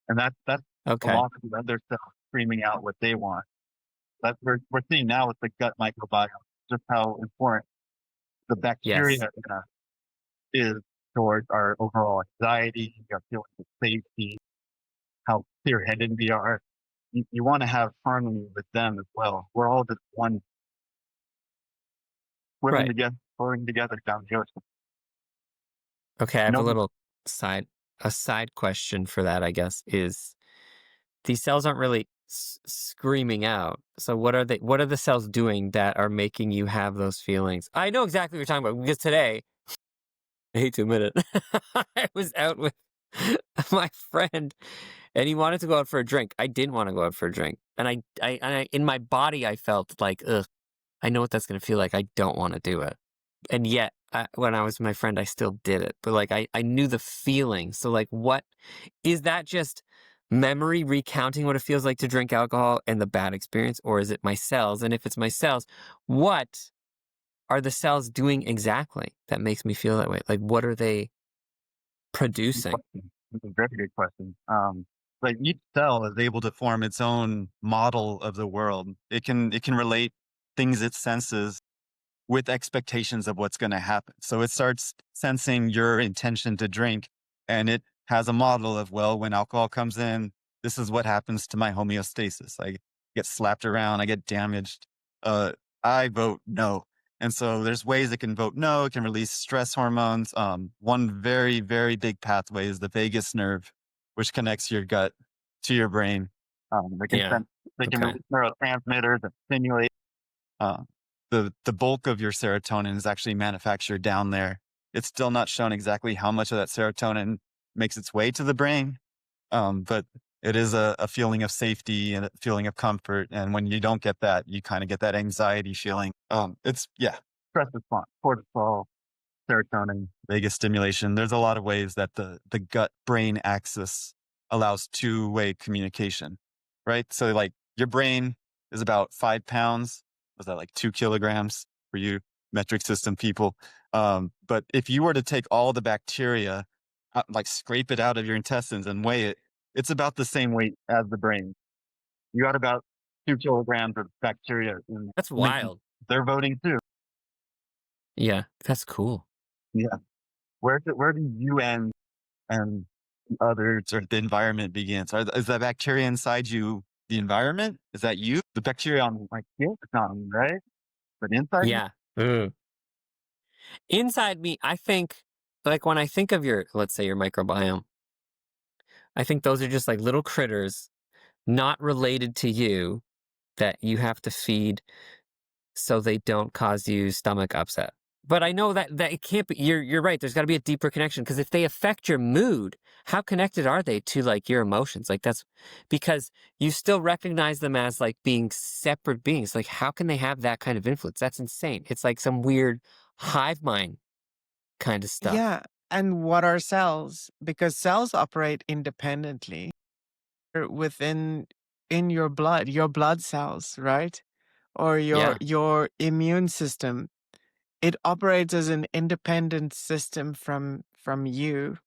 And that's Okay. along with the other cells screaming out what they want. That's we're seeing now with the gut microbiome, just how important the bacteria is towards our overall anxiety, our feeling of safety, how clear-headed we are. You want to have harmony with them as well. We're all just one, Right. swimming together down the ocean. Okay, I have No- a little side question for that, I guess, is these cells aren't really screaming out. So what are the cells doing that are making you have those feelings? I know exactly what you're talking about, because today, I hate to admit it, I was out with my friend and he wanted to go out for a drink. I didn't want to go out for a drink. And I in my body, I felt like, ugh, I know what that's going to feel like. I don't want to do it. And yet, when I was with my friend, I still did it. But like, I knew the feeling. So like, what is that? Just memory recounting what it feels like to drink alcohol and the bad experience? Or is it my cells? And if it's my cells, what are the cells doing exactly that makes me feel that way? Like, what are they producing? That's a very good question. Like each cell is able to form its own model of the world. It can relate things it senses with expectations of what's going to happen. So it starts sensing your intention to drink, and it has a model of, well, when alcohol comes in, this is what happens to my homeostasis. I get slapped around, I get damaged. I vote no. And so there's ways it can vote no. It can release stress hormones. One very, very big pathway is the vagus nerve, which connects your gut to your brain. They can release neurotransmitters that stimulate. The bulk of your serotonin is actually manufactured down there. It's still not shown exactly how much of that serotonin makes its way to the brain, but it is a feeling of safety and a feeling of comfort. And when you don't get that, you kind of get that anxiety feeling. Stress response, cortisol, serotonin, vagus stimulation. There's a lot of ways that the gut-brain axis allows two-way communication, right? So like your brain is about 5 pounds. Was that like 2 kilograms for you metric system people? But if you were to take all the bacteria, like scrape it out of your intestines and weigh it, it's about the same weight as the brain. You got about 2 kilograms of bacteria. That's wild. They're voting too. Yeah, that's cool. Yeah. Where do you end and others or the environment begins? Is that bacteria inside you the environment? Is that you? The bacteria on my skin, it's not me, right? But inside me? Inside me, I think, like when I think of let's say your microbiome, I think those are just like little critters not related to you that you have to feed so they don't cause you stomach upset. But I know that it can't be, you're right, there's got to be a deeper connection, because if they affect your mood, how connected are they to like your emotions? Like that's because you still recognize them as like being separate beings. Like how can they have that kind of influence? That's insane. It's like some weird hive mind kind of stuff. Yeah. And what are cells? Because cells operate independently in your blood cells, right? Or your immune system. It operates as an independent system from you.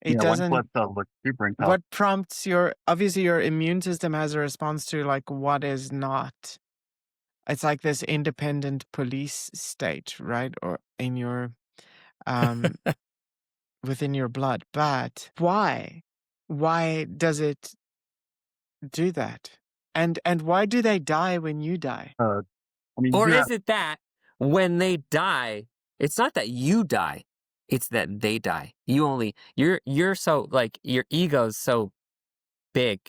It doesn't. One blood cell looks super intelligent. What prompts obviously your immune system has a response to like what is not. It's like this independent police state, right? Or in your within your blood. But why? Why does it do that? And why do they die when you die? Or is it that when they die, it's not that you die, it's that they die. You're so like your ego's so big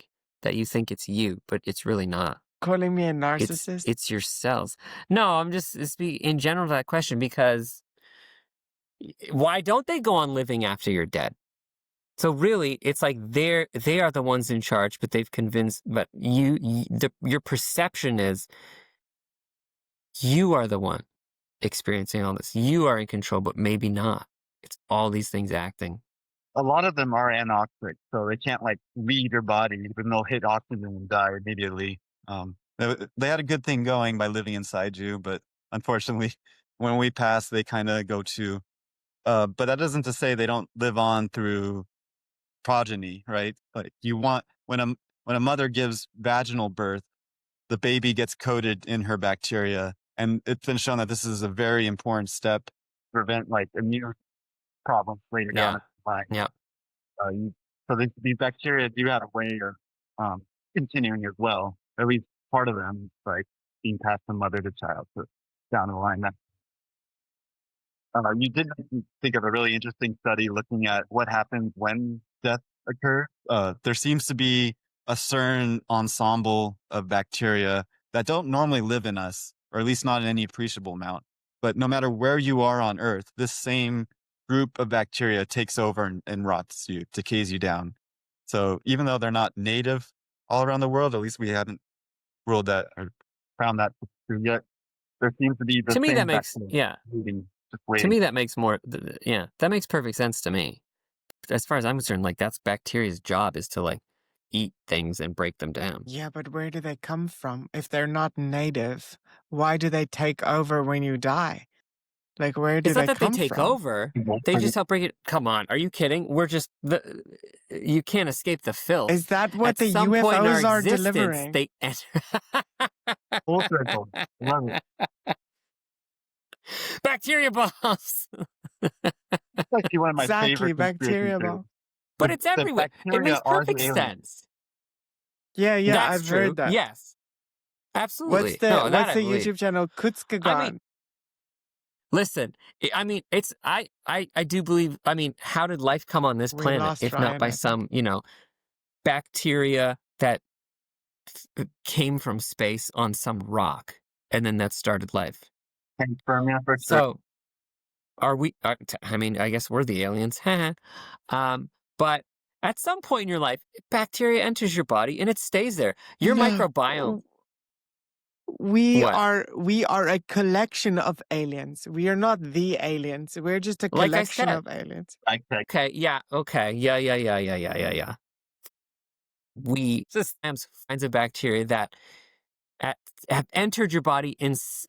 that you think it's you, but it's really not. Calling me a narcissist? It's your cells. No, I'm just speaking in general to that question, because why don't they go on living after you're dead? So really, it's like they are the ones in charge, but they've convinced. But your perception is you are the one experiencing all this. You are in control, but maybe not. It's all these things acting. A lot of them are anoxic, so they can't like leave your body, even they'll hit oxygen and die immediately. They had a good thing going by living inside you, but unfortunately, when we pass, they kind of go to. But that isn't to say they don't live on through progeny, right? Like when a mother gives vaginal birth, the baby gets coated in her bacteria, and it's been shown that this is a very important step to prevent like immune problems later down the line. Yeah. So these bacteria do have a way of continuing as well. At least part of them, like being passed from mother to child, so down the line. You did think of a really interesting study looking at what happens when death occurs. There seems to be a certain ensemble of bacteria that don't normally live in us, or at least not in any appreciable amount. But no matter where you are on Earth, this same group of bacteria takes over and rots you, decays you down. So even though they're not native all around the world, at least we haven't ruled that or found that true yet. There seems to be the to me same that makes moving, to me that makes more that makes perfect sense to me. As far as I'm concerned, like that's bacteria's job is to like eat things and break them down. Yeah, but where do they come from? If they're not native, why do they take over when you die? Like, where do they come from? It's not that they take over. They just help break it. Come on, are you kidding? We're just you can't escape the filth. Is that what At the some point in our UFOs are existence, delivering? They enter. Full circle. Love it. Bacteria bombs. It's actually one of my Exactly, favorite conspiracy bacteria theories. bomb. But it's The everywhere. It bacteria makes are the perfect aliens. sense. Yeah, That's I've true. heard that. Yes. Absolutely. No, that What's I the believe. YouTube channel I mean, Kutzkagan? listen, I mean, it's I do believe. I mean, how did life come on this We planet lost if not Ryan, by I think. some, bacteria that came from space on some rock, and then that started life. Panspermia for sure. So, are we? I mean, I guess we're the aliens. But at some point in your life, bacteria enters your body and it stays there. Your No, microbiome. we What? are a collection of aliens. We are not the aliens. We're just a Like I collection said. of aliens. Okay. Yeah. Okay. Yeah. We sometimes finds of bacteria that have entered your body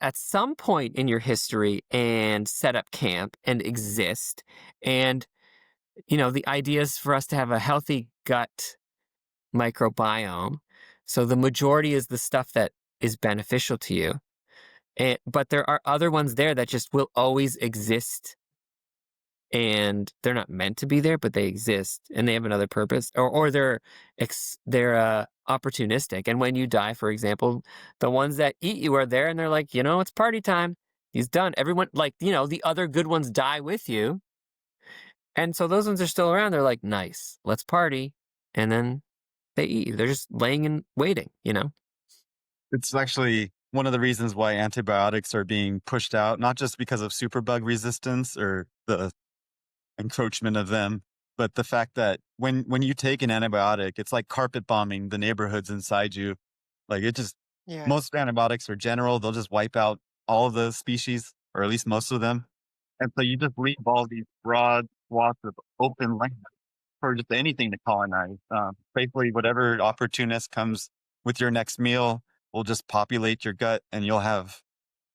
at some point in your history and set up camp and exist. And, the idea is for us to have a healthy gut microbiome. So the majority is the stuff that is beneficial to you. But there are other ones there that just will always exist. And they're not meant to be there, but they exist and they have another purpose, or they're opportunistic. And when you die, for example, the ones that eat you are there and they're like, it's party time. He's done. Everyone, like, the other good ones die with you. And so those ones are still around. They're like, nice, let's party. And then they eat you. They're just laying and waiting, It's actually one of the reasons why antibiotics are being pushed out, not just because of superbug resistance or the encroachment of them, but the fact that when you take an antibiotic, it's like carpet bombing the neighborhoods inside you. Like Yeah. most antibiotics are general. They'll just wipe out all of the species, or at least most of them. And so you just leave all these broad swaths of open land for just anything to colonize. Basically, whatever opportunist comes with your next meal will just populate your gut and you'll have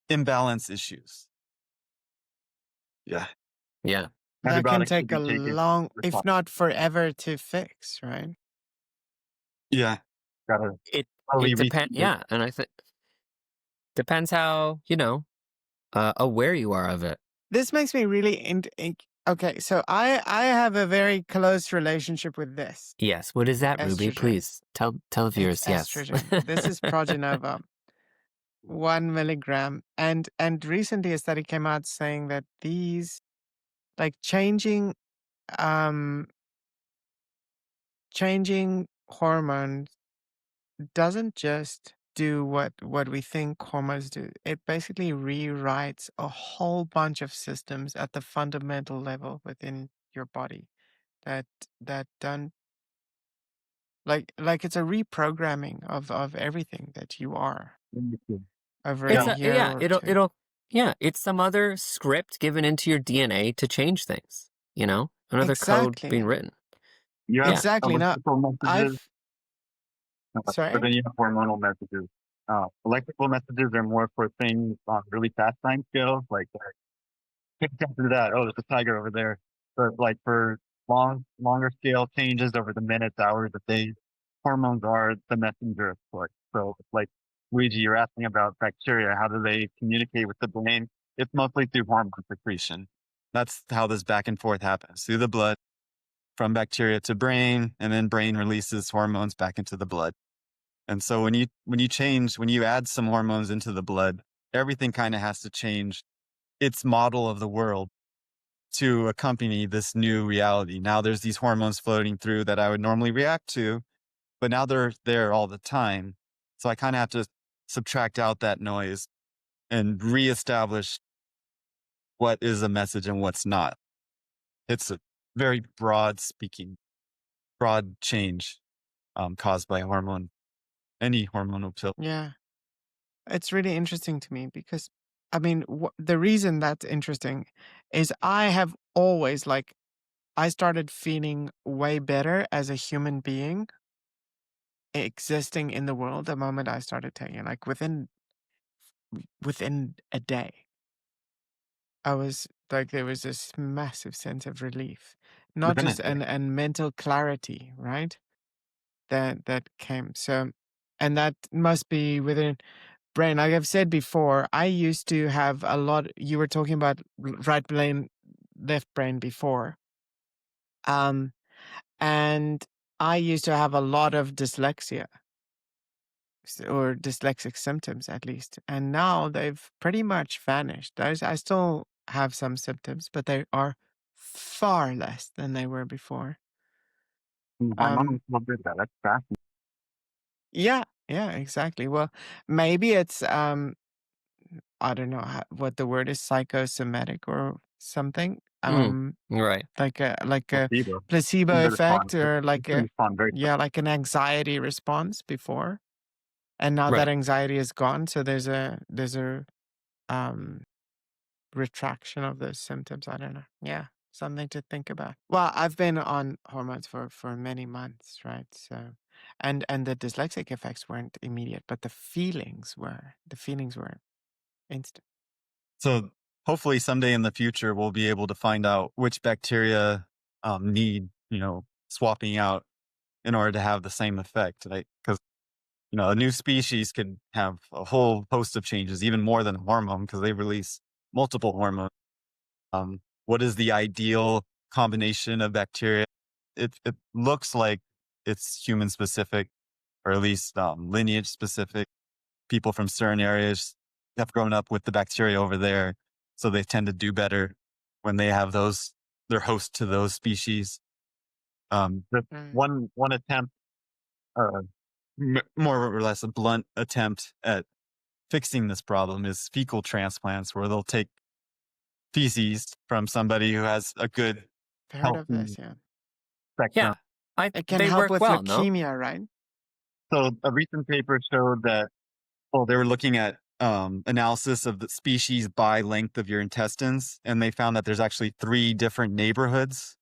imbalance issues. Yeah. Yeah. That can Antibiotics take a should be taken long, if responsibly. not forever, to fix, right? Yeah. Gotta It slowly depends. reseed it. Yeah. And I think depends how, aware you are of it. This makes me really okay, so I have a very close relationship with this. Yes. What is that, Ruby? Estrogen. Please tell the viewers. It's Yes. estrogen. This is Progenova, 1 milligram. And recently a study came out saying that these, like, changing hormones doesn't just do what we think hormones do. It basically rewrites a whole bunch of systems at the fundamental level within your body that done, like it's a reprogramming of everything that you are over It's a year or two. it's some other script given into your DNA to change things, another code being Exactly. written. You have Exactly. Now, electrical messages, but sorry? then you have hormonal messages. Electrical messages are more for things on really fast time scales, like pay attention to that. Oh, there's a tiger over there. But like for longer scale changes over the minutes, hours, the days, hormones are the messenger of sorts. So like Luigi, you're asking about bacteria. How do they communicate with the brain? It's mostly through hormone secretion. That's how this back and forth happens through the blood, from bacteria to brain, and then brain releases hormones back into the blood. And so when you add some hormones into the blood, everything kind of has to change its model of the world to accompany this new reality. Now there's these hormones floating through that I would normally react to, but now they're there all the time. So I kind of have to subtract out that noise and reestablish what is a message and what's not. It's a very broad change caused by any hormonal pill. Yeah. It's really interesting to me because, I mean, the reason that's interesting is I have always, like, I started feeling way better as a human being existing in the world the moment I started taking, like, within a day. I was like, there was this massive sense of relief, not Within a just day. and mental clarity, right? That came. So, and that must be within. brain. Like I've said before, I used to have a lot. You were talking about right brain, left brain before. And I used to have a lot of dyslexia or dyslexic symptoms at least. And now they've pretty much vanished. I still have some symptoms, but they are far less than they were before. My mom did that. That's fascinating. Yeah, exactly. Well, maybe it's I don't know what the word is, psychosomatic or something. Right. Like a Placebo. placebo The effect, response. or like a Respond very like an anxiety response before, and now that Right. anxiety is gone, so there's a retraction of those symptoms. I don't know. Yeah, something to think about. Well, I've been on hormones for many months, right? So, and the dyslexic effects weren't immediate, but the feelings were. The feelings were instant. So hopefully someday in the future, we'll be able to find out which bacteria need, swapping out in order to have the same effect. Because, a new species could have a whole host of changes, even more than a hormone, because they release multiple hormones. What is the ideal combination of bacteria? It looks like it's human specific, or at least lineage specific. People from certain areas have grown up with the bacteria over there, so they tend to do better when they have their host to those species. The one attempt, more or less a blunt attempt at fixing this problem, is fecal transplants, where they'll take feces from somebody who has a good I've heard of healthy this, yeah. spectrum. Yeah. It can They help work with well, no? leukemia, right? So a recent paper showed that They were looking at analysis of the species by length of your intestines, and they found that there's actually 3 different neighborhoods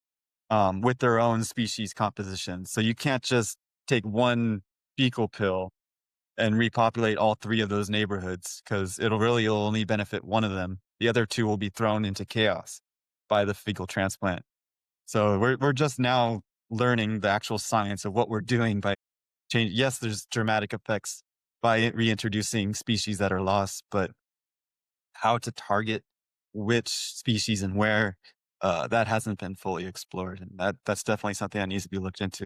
with their own species composition. So you can't just take one fecal pill and repopulate all 3 of those neighborhoods, because it'll only benefit one of them. The other 2 will be thrown into chaos by the fecal transplant. So we're just now learning the actual science of what we're doing by change. Yes, there's dramatic effects by reintroducing species that are lost, but how to target which species and where, that hasn't been fully explored. And that's definitely something that needs to be looked into.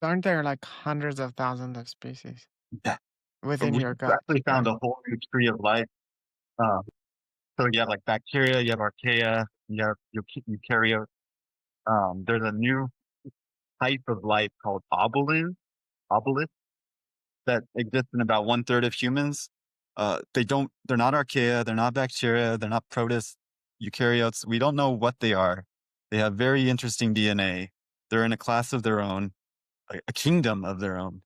Aren't there like hundreds of thousands of species Yeah. within we your gut? actually found a whole new tree of life. So you have like bacteria, you have archaea, you have eukaryotes. There's a new type of life called obelisk that exists in about 1/3 of humans. They're not archaea, they're not bacteria, they're not protists, eukaryotes. We don't know what they are. They have very interesting DNA. They're in a class of their own, a kingdom of their own.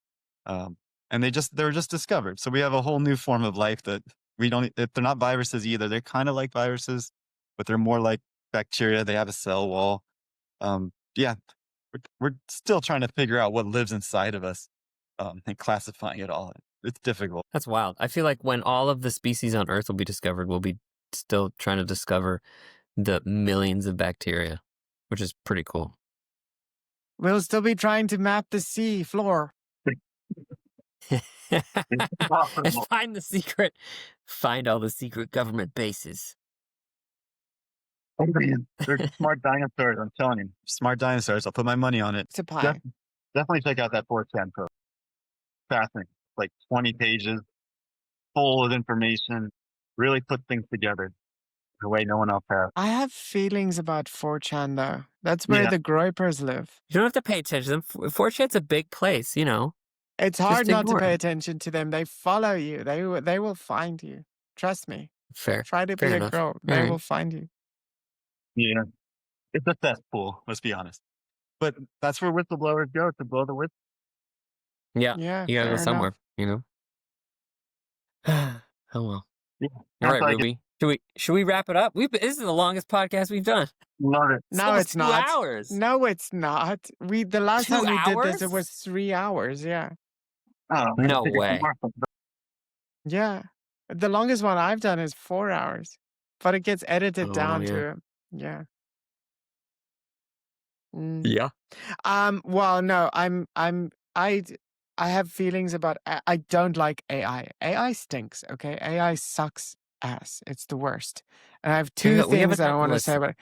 And they're just discovered. So we have a whole new form of life that they're not viruses either. They're kind of like viruses, but they're more like bacteria. They have a cell wall. Yeah, we're still trying to figure out what lives inside of us, and classifying it all. It's difficult. That's wild. I feel like when all of the species on Earth will be discovered, we'll be still trying to discover the millions of bacteria, which is pretty cool. We'll still be trying to map the sea floor. And find all the secret government bases. Oh man, they're smart dinosaurs, I'm telling you. Smart dinosaurs. I'll put my money on it. It's a pie. Definitely check out that 4chan post. Fascinating. Like 20 pages, full of information. Really put things together in a way no one else has. I have feelings about 4chan though. That's where the Groypers live. You don't have to pay attention to them. 4chan's a big place, It's hard Just not to ignore pay it. attention to them. They follow you. They will find you. Trust me. Fair. Try to Fair be enough. a girl. All They right. will find you. Yeah. It's a cesspool. Let's be honest. But that's where whistleblowers go, to blow the whistle. Yeah. Yeah, You gotta go fair somewhere, Oh well. Yeah. All That's right, like Ruby. Should we wrap it up? This is the longest podcast we've done. love it. No, almost it's 2 not. hours. No, it's not. The last 2 time we did this, it hours? was 3 hours. Yeah. Oh, No way. Yeah. The longest one I've done is 4 hours, but it gets edited Oh, down yeah. to, yeah. Yeah. Well, no, I I have feelings about. I don't like AI. AI stinks. Okay, AI sucks ass. It's the worst. And I have two We have things that I want to say listen. about it.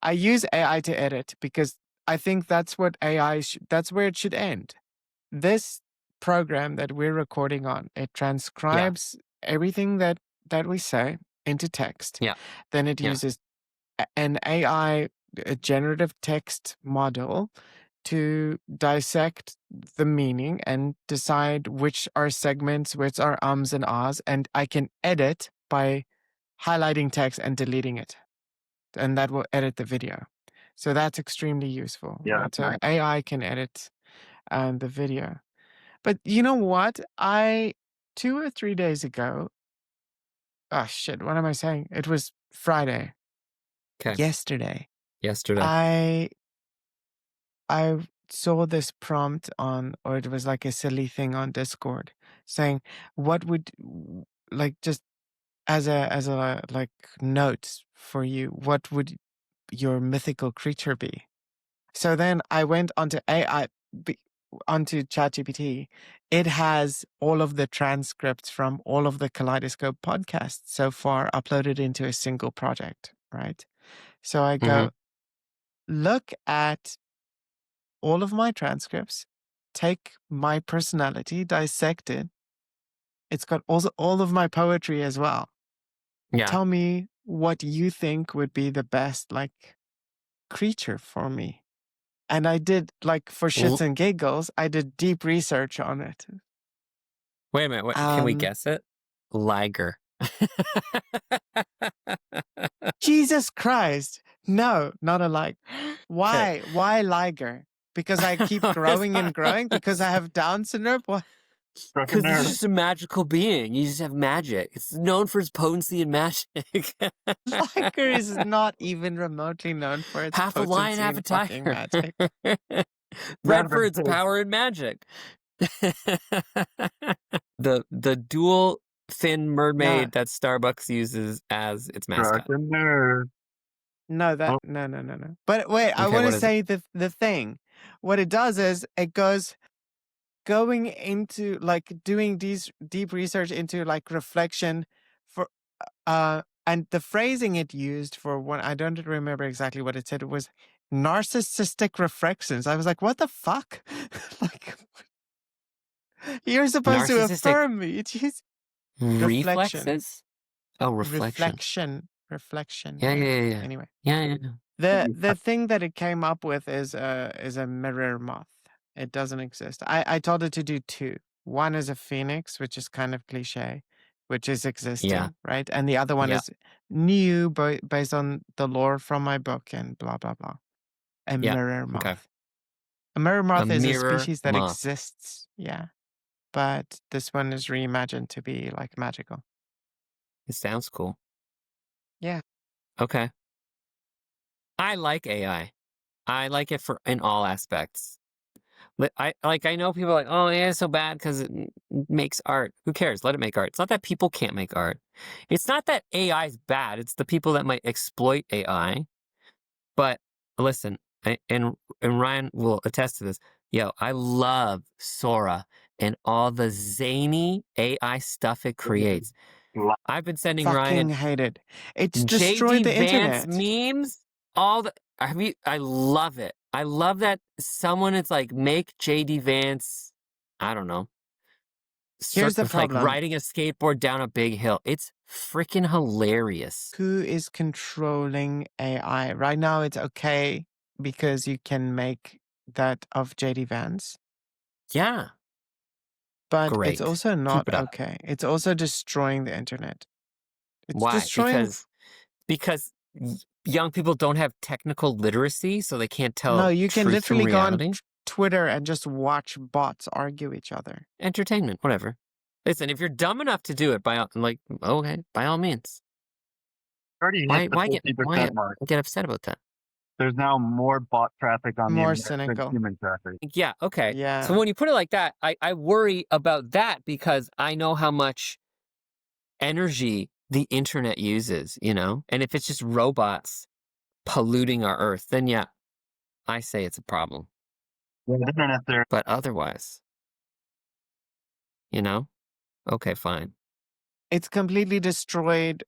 I use AI to edit because I think that's what AI. That's where it should end. This program that we're recording on, it transcribes everything that we say into text. Yeah. Then it Yeah. uses an AI, a generative text model, to dissect the meaning and decide which are segments, which are ums and ahs, and I can edit by highlighting text and deleting it, and that will edit the video. So that's extremely useful. Yeah, Right? So nice. AI can edit the video. But you know what? 2 or 3 days ago, oh shit, what am I saying? It was Friday. Okay. Yesterday. Yesterday. I saw this prompt on, or it was like a silly thing on Discord saying, what would, like, just as a like note for you, what would your mythical creature be? So then I went onto onto ChatGPT. It has all of the transcripts from all of the Kaleidoscope podcasts so far uploaded into a single project, right? So I go, look at all of my transcripts, take my personality, dissect it. It's got also all of my poetry as well. Yeah. Tell me what you think would be the best, like, creature for me. And I did, like, for shits and giggles, I did deep research on it. Wait a minute. Can we guess it? Liger. Jesus Christ. No, not a like. Why? Okay. Why liger? Because I keep growing and growing? Because I have Down syndrome? What? Because he's just a magical being. You just have magic. It's known for its potency and magic. Liger is not even remotely known for its Half a lion, potency half a and fucking tiger. magic. Bred for its power and magic. the dual fin mermaid that Starbucks uses as its mascot. No, that no. But wait, I Okay, want what to is say the thing. What it does is it goes going into, like, doing these deep research into, like, reflection for and the phrasing it used for one, I don't remember exactly what it said. It was narcissistic reflections. I was like, what the fuck? Like, you're supposed to Narcissistic affirm me. Jeez. Reflection. reflexes? Oh, reflection. Reflection. Yeah. Anyway. Yeah. The thing that it came up with is a mirror moth. It doesn't exist. I told it to do two. One is a phoenix, which is kind of cliche, which is existing, right? And the other one is new, based on the lore from my book and blah blah blah. A mirror moth. Okay. A mirror moth is a mirror species that moth. exists, yeah. But this one is reimagined to be, like, magical. It sounds cool. Yeah. Okay. I like AI. I like it in all aspects. I know people are like, oh, yeah, it's so bad because it makes art. Who cares? Let it make art. It's not that people can't make art. It's not that AI is bad. It's the people that might exploit AI. But listen, and Ryan will attest to this. Yo, I love Sora and all the zany AI stuff it creates. I've been sending Ryan hate it. It's JD destroyed the Vance internet. memes. I love it. I love that someone is like, make JD Vance, I don't know. Here's the problem. Like riding a skateboard down a big hill. It's freaking hilarious. Who is controlling AI? Right now it's okay because you can make that of JD Vance. Yeah. But Great. it's also not okay. It's also destroying the internet. It's Why? destroying... Because young people don't have technical literacy, so they can't tell No, you can truth from literally reality. go on Twitter and just watch bots argue each other. Entertainment, whatever. Listen, if you're dumb enough to do it, by all means. Why get upset about that? There's now more bot traffic on the internet cynical. than human traffic. Yeah, okay. Yeah. So when you put it like that, I worry about that because I know how much energy the internet uses, And if it's just robots polluting our earth, then yeah, I say it's a problem. Yeah, the internet there. But otherwise, you know? Okay, fine. It's completely destroyed.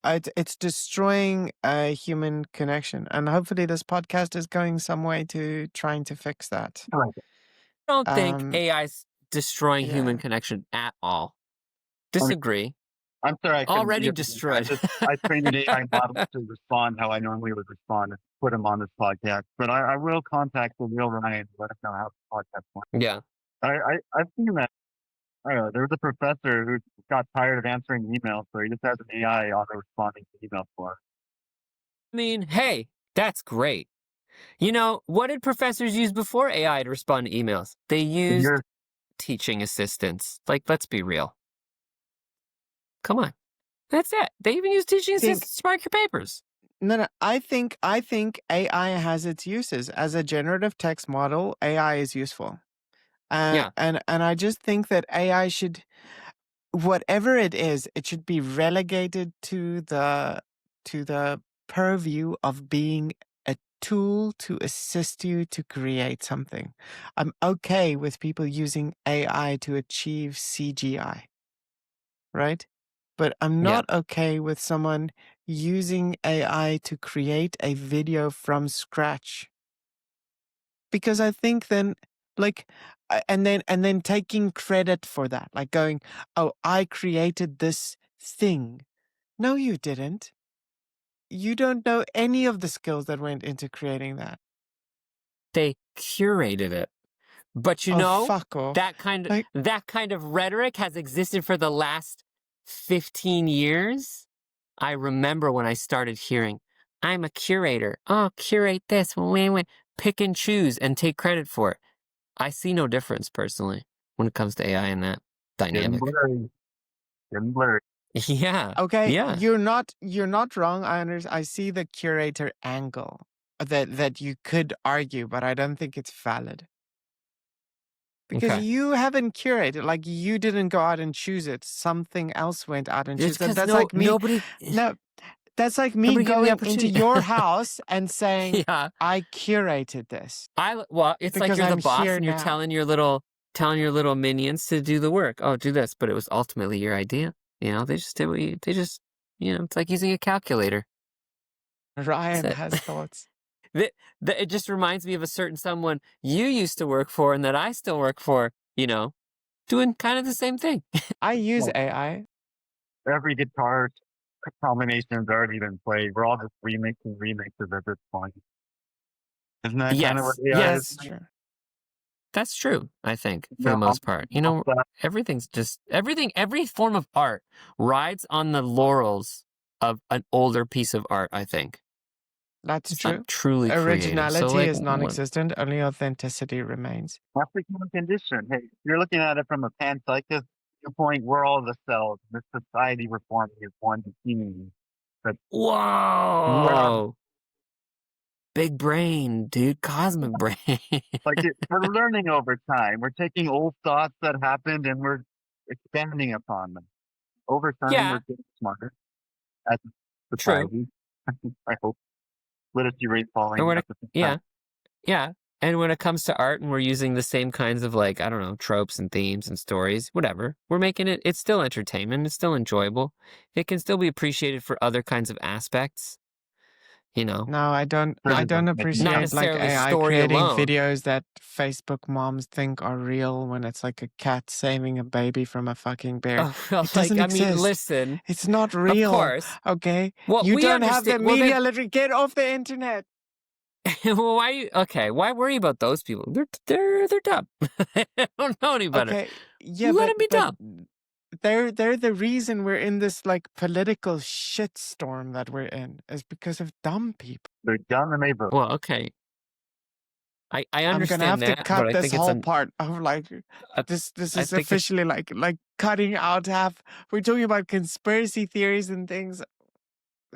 It's destroying a human connection. And hopefully this podcast is going some way to trying to fix that. I like it. I don't think Um, AI's destroying human yeah. connection at all. I mean, Disagree. I'm sorry I couldn't Already be here. destroyed. I trained an AI model to respond how I normally would respond and put him on this podcast. But I will contact the real Ryan and let him know how the podcast went. Yeah. I've seen that. I don't know, there was a professor who got tired of answering emails, so he just has an AI auto responding to emails for him. I mean, hey, that's great. You know, what did professors use before AI to respond to emails? They used You're teaching assistants. Like, let's be real. Come on. That's it. They even use teaching think- assistants to mark your papers. No, I think AI has its uses. As a generative text model, AI is useful. Yeah. And I just think that AI should, whatever it is, it should be relegated to the purview of being a tool to assist you to create something. I'm okay with people using AI to achieve CGI, right? But I'm Yeah. not okay with someone using AI to create a video from scratch. Because I think then, like, and then taking credit for that, like going, oh, I created this thing. No, you didn't. You don't know any of the skills that went into creating that. They curated it. But you Oh, know, fuck off. that kind Like- of rhetoric has existed for the last 15 years. I remember when I started hearing, I'm a curator. Oh, curate this. Pick and choose and take credit for it. I see no difference personally when it comes to AI and that getting dynamic. blurry. Getting blurry. Yeah. Okay, Yeah. you're not wrong. I see the curator angle that you could argue, but I don't think it's valid. Because Okay. you haven't curated, like you didn't go out and choose it. Something else went out and Just choose it. because That's like me. nobody. No, that's like me Nobody gave me the going into opportunity. your house and saying, Yeah. I curated this. Well, it's like Because you're the I'm boss here and you're now. telling your little minions to do the work. Oh, do this, but it was ultimately your idea. You know, they just did what you. They just, it's like using a calculator. Ryan That's it. has thoughts. It just reminds me of a certain someone you used to work for and that I still work for. Doing kind of the same thing. I use Well, AI. Every guitar combination's already been played. We're all just remixing remixes at this point. Isn't that kind of what Yes. AI That's is? true. That's true, I think, for Yeah, the most part. Everything's just every form of art rides on the laurels of an older piece of art, I think. That's It's true. not truly creative. Originality So, like, is non-existent. Only authenticity remains. That's the human condition. Hey, you're looking at it from a panpsychist viewpoint. We're all the cells. This society we're forming is one team. whoa. Big brain, dude. Cosmic brain. We're learning over time. We're taking old thoughts that happened and we're expanding upon them. Over time, Yeah. we're getting smarter as a True. society. I hope. Literacy rate falling. And at the same time. Yeah. And when it comes to art and we're using the same kinds of, like, I don't know, tropes and themes and stories, whatever, we're making it's still entertainment. It's still enjoyable. It can still be appreciated for other kinds of aspects, No, I don't Not appreciate like necessarily AI story creating alone. videos that Facebook moms think are real when it's like a cat saving a baby from a fucking bear. Oh, well, It doesn't exist. listen, It's not real. of course. Okay? Well, You we don't have the understand- well, media literacy. Get off the internet. Well, why worry about those people? They're dumb. They don't know any better. Okay. Yeah, Let but, 'em be but dumb. they're the reason we're in this like political shitstorm that we're in is because of dumb people. They're dumb and they vote. Well, okay. I I'm understand gonna have that, to cut but I this think it's whole part of like this I is think it's- officially like cutting out half. We're talking about conspiracy theories and things,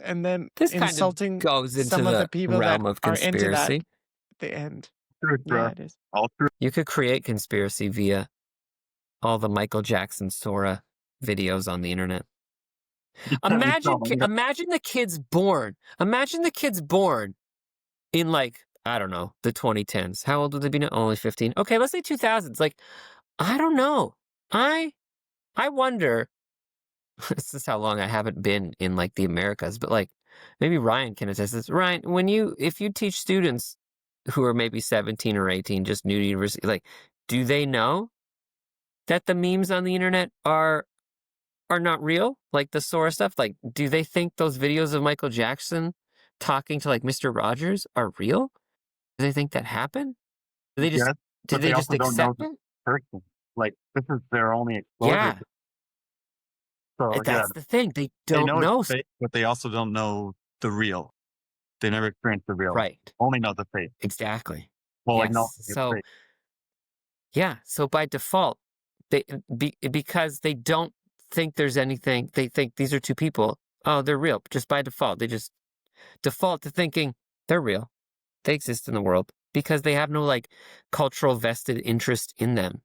and then this kind of insulting goes into some of the people realm that of are into that conspiracy. at the end. Truth, bro. Yeah, it is. All truth. You could create conspiracy via all the Michael Jackson Sora videos on the internet. Imagine the kids born. Imagine the kids born in, like, I don't know, the 2010s. How old would they be now? Only 15. Okay, let's say 2000s. Like, I don't know. I I wonder, this is how long I haven't been in like the Americas, but like maybe Ryan can attest this. Ryan, if you teach students who are maybe 17 or 18, just new to university, like, do they know that the memes on the internet are not real? Like the Sora stuff? Like, do they think those videos of Michael Jackson talking to like Mr. Rogers are real? Do they think that happened? Do they just Yes, did but they they just also don't know accept the it? person. Like, this is their only exposure. Yeah, So yeah, that's the thing. They They don't know it's know. fake, but they also don't know the real. they never experienced the real. Right. Only know the fake. Exactly. Well, Yes. it's So fake. yeah. So by default, because they don't think there's anything. They think these are two people. Oh, they're real. Just by default, they just default to thinking they're real. They exist in the world because they have no like cultural vested interest in them.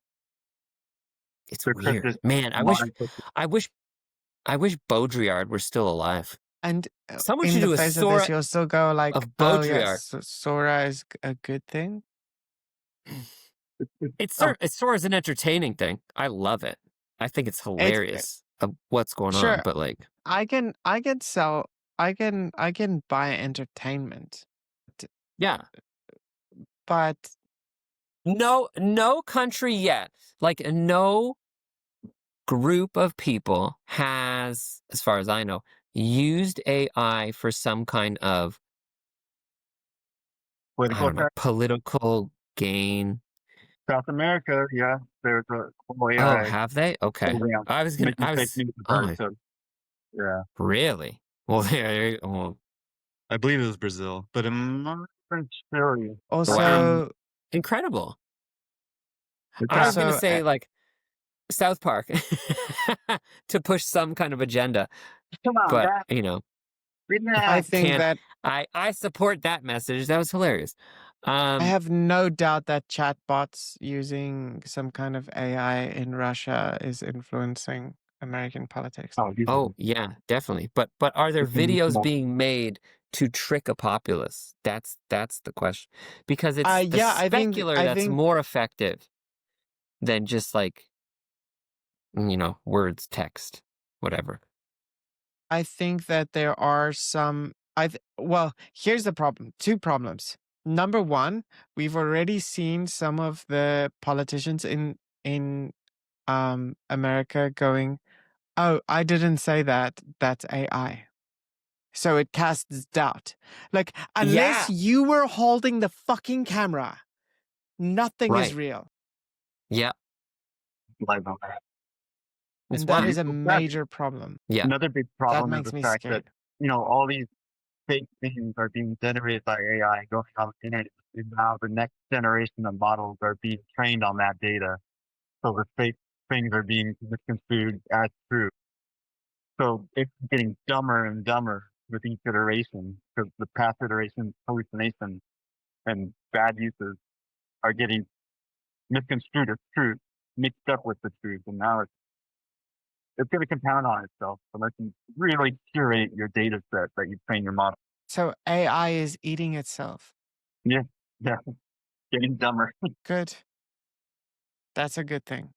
It's They're weird, cryptid, man. modern cryptid. I wish Baudrillard were still alive. And Someone in should the do a face of this, Sora you'll still go like, of "Oh Baudrillard. yes, Sora is a good thing." It's Oh, Sora's an entertaining thing. I love it. I think it's It's hilarious of what's going on. sure But like, I can sell I can buy entertainment, yeah, but no country yet, like no group of people has, as far as I know, used AI for some kind of, I political don't know, attack. political gain. South America, yeah, there's a whole Oh, AI have they? Okay. program making fake news Oh about it. my, So yeah, really? Well, there, well, I believe it was Brazil, but not even sure. wow, also incredible. It's I was gonna also say like South Park to push some kind of agenda, come on, but guys, I relax. think can't. that I support that message. That was hilarious. I have no doubt that chatbots using some kind of AI in Russia is influencing American politics. Oh, he's Oh yeah, definitely. But are there videos being made to trick a populace? That's the question. Because it's the Yeah, specular I that's think more effective than just like, words, text, whatever. I think that there are some. Well, here's the problem. Two problems. Number one, we've already seen some of the politicians in America going, "Oh, I didn't say that. That's AI." So it casts doubt. Like, unless Yeah, you were holding the fucking camera, nothing is right. real, Yeah, like, it's and that wild. is a major problem. Yeah. another big That problem is makes the me fact that scared. all these fake things are being generated by AI going on the internet, and now the next generation of models are being trained on that data. So the fake things are being misconstrued as true. So it's getting dumber and dumber with each iteration because the past iterations, hallucinations, and bad uses are getting misconstrued as truth, mixed up with the truth, and now it's going to compound on itself unless you really curate your data set that you train your model. So AI is eating itself. Yeah, yeah, getting dumber. Good. That's a good thing.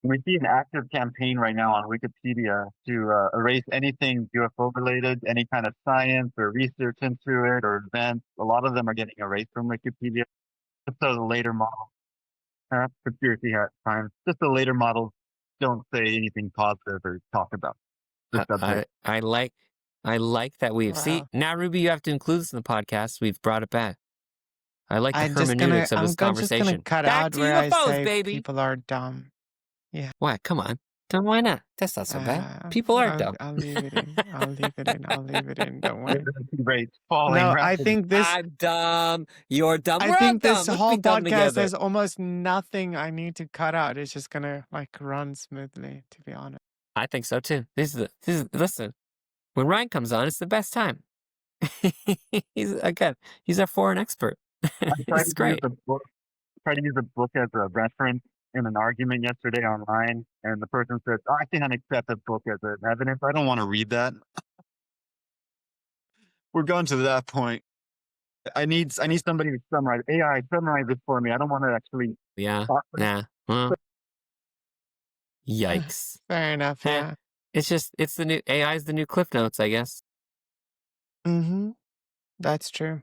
We see an active campaign right now on Wikipedia to erase anything UFO related, any kind of science or research into it or events. A lot of them are getting erased from Wikipedia. Just so the later models, conspiracy hat times, just the later models don't say anything positive or talk about the subject. I like that we've see Wow. now, Ruby. You have to include this in the podcast. We've brought it back. I like the hermeneutics of this Just gonna conversation. cut Back out to where I UFOs, say baby. people are dumb. Why? Come on. Then why not? That's not so bad. People are dumb. I'll leave it in. I'll leave it in. I'll leave it in. Don't worry. Rates falling No, I rapidly. think this. I'm dumb. You're dumb. I We're all think this dumb. Let's whole be dumb podcast together. there's almost nothing I need to cut out. It's just gonna run smoothly. To be honest. I think so too. Listen. When Ryan comes on, it's the best time. He's our foreign expert. It's great. Tried to use a book as a reference in an argument yesterday online, and the person said, "Oh, I cannot accept the book as an evidence." I don't want to read that. We're going to that point. I need Somebody to summarize. AI, summarize it for me. I don't want to actually Yeah. talk. Yeah. Well, Yikes. Fair enough, Heh. yeah. It's the new AI's the new Cliff Notes, I guess. Mm-hmm. That's true.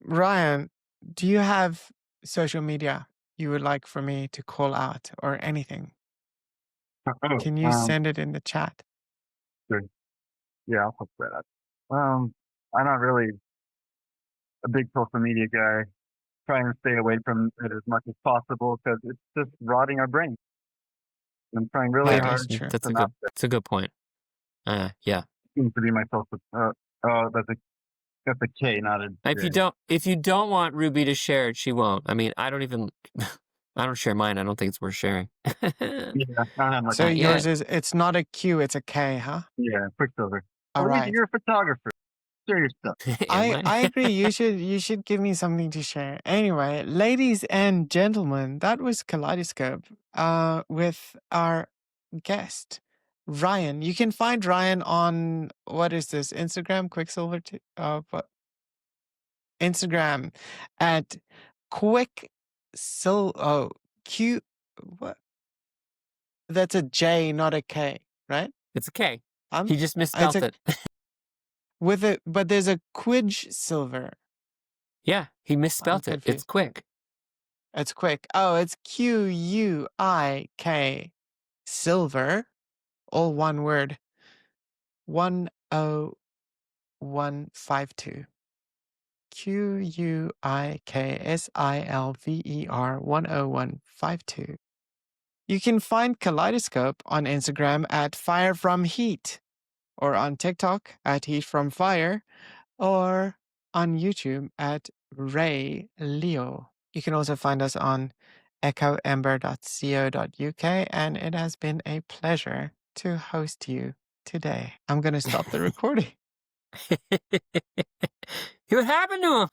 Ryan, do you have social media you would like for me to call out or anything? Oh, Can you send it in the chat? sure. Yeah, I'll put that up. I'm not really a big social media guy. Trying to stay away from it as much as possible because it's just rotting our brains. I'm trying really That hard is true. That's to a not. it's a good point. Yeah. Seems to be my social. That's a K, not a J. If you don't want Ruby to share it, she won't. I mean, I don't even I don't share mine. I don't think it's worth sharing. Yeah, I don't have much. So Not yours yet. is, it's not a Q, it's a K, huh? Yeah, Quicksilver. All Luigi, right. you're a photographer. Share your stuff. Am I agree. You should give me something to share. Anyway, ladies and gentlemen, that was Kaleidoscope with our guest, Ryan. You can find Ryan on, what is this, Instagram, Quicksilver, what? Instagram at Q, what? That's a J, not a K, right? It's a K. Um, He just it's misspelled a, it. with it, but there's a Quidge Silver. Yeah, he I'm misspelled it. It's confused. quick. It's quick. Oh, it's QUIK Silver, all one word. 10152. QUIKSILVER 10152. You can find Kaleidoscope on Instagram at Fire From Heat, or on TikTok at Heat From Fire, or on YouTube at Rae Liu. You can also find us on echoember.co.uk, and it has been a pleasure to host you today. I'm going to stop the recording. What happened to him?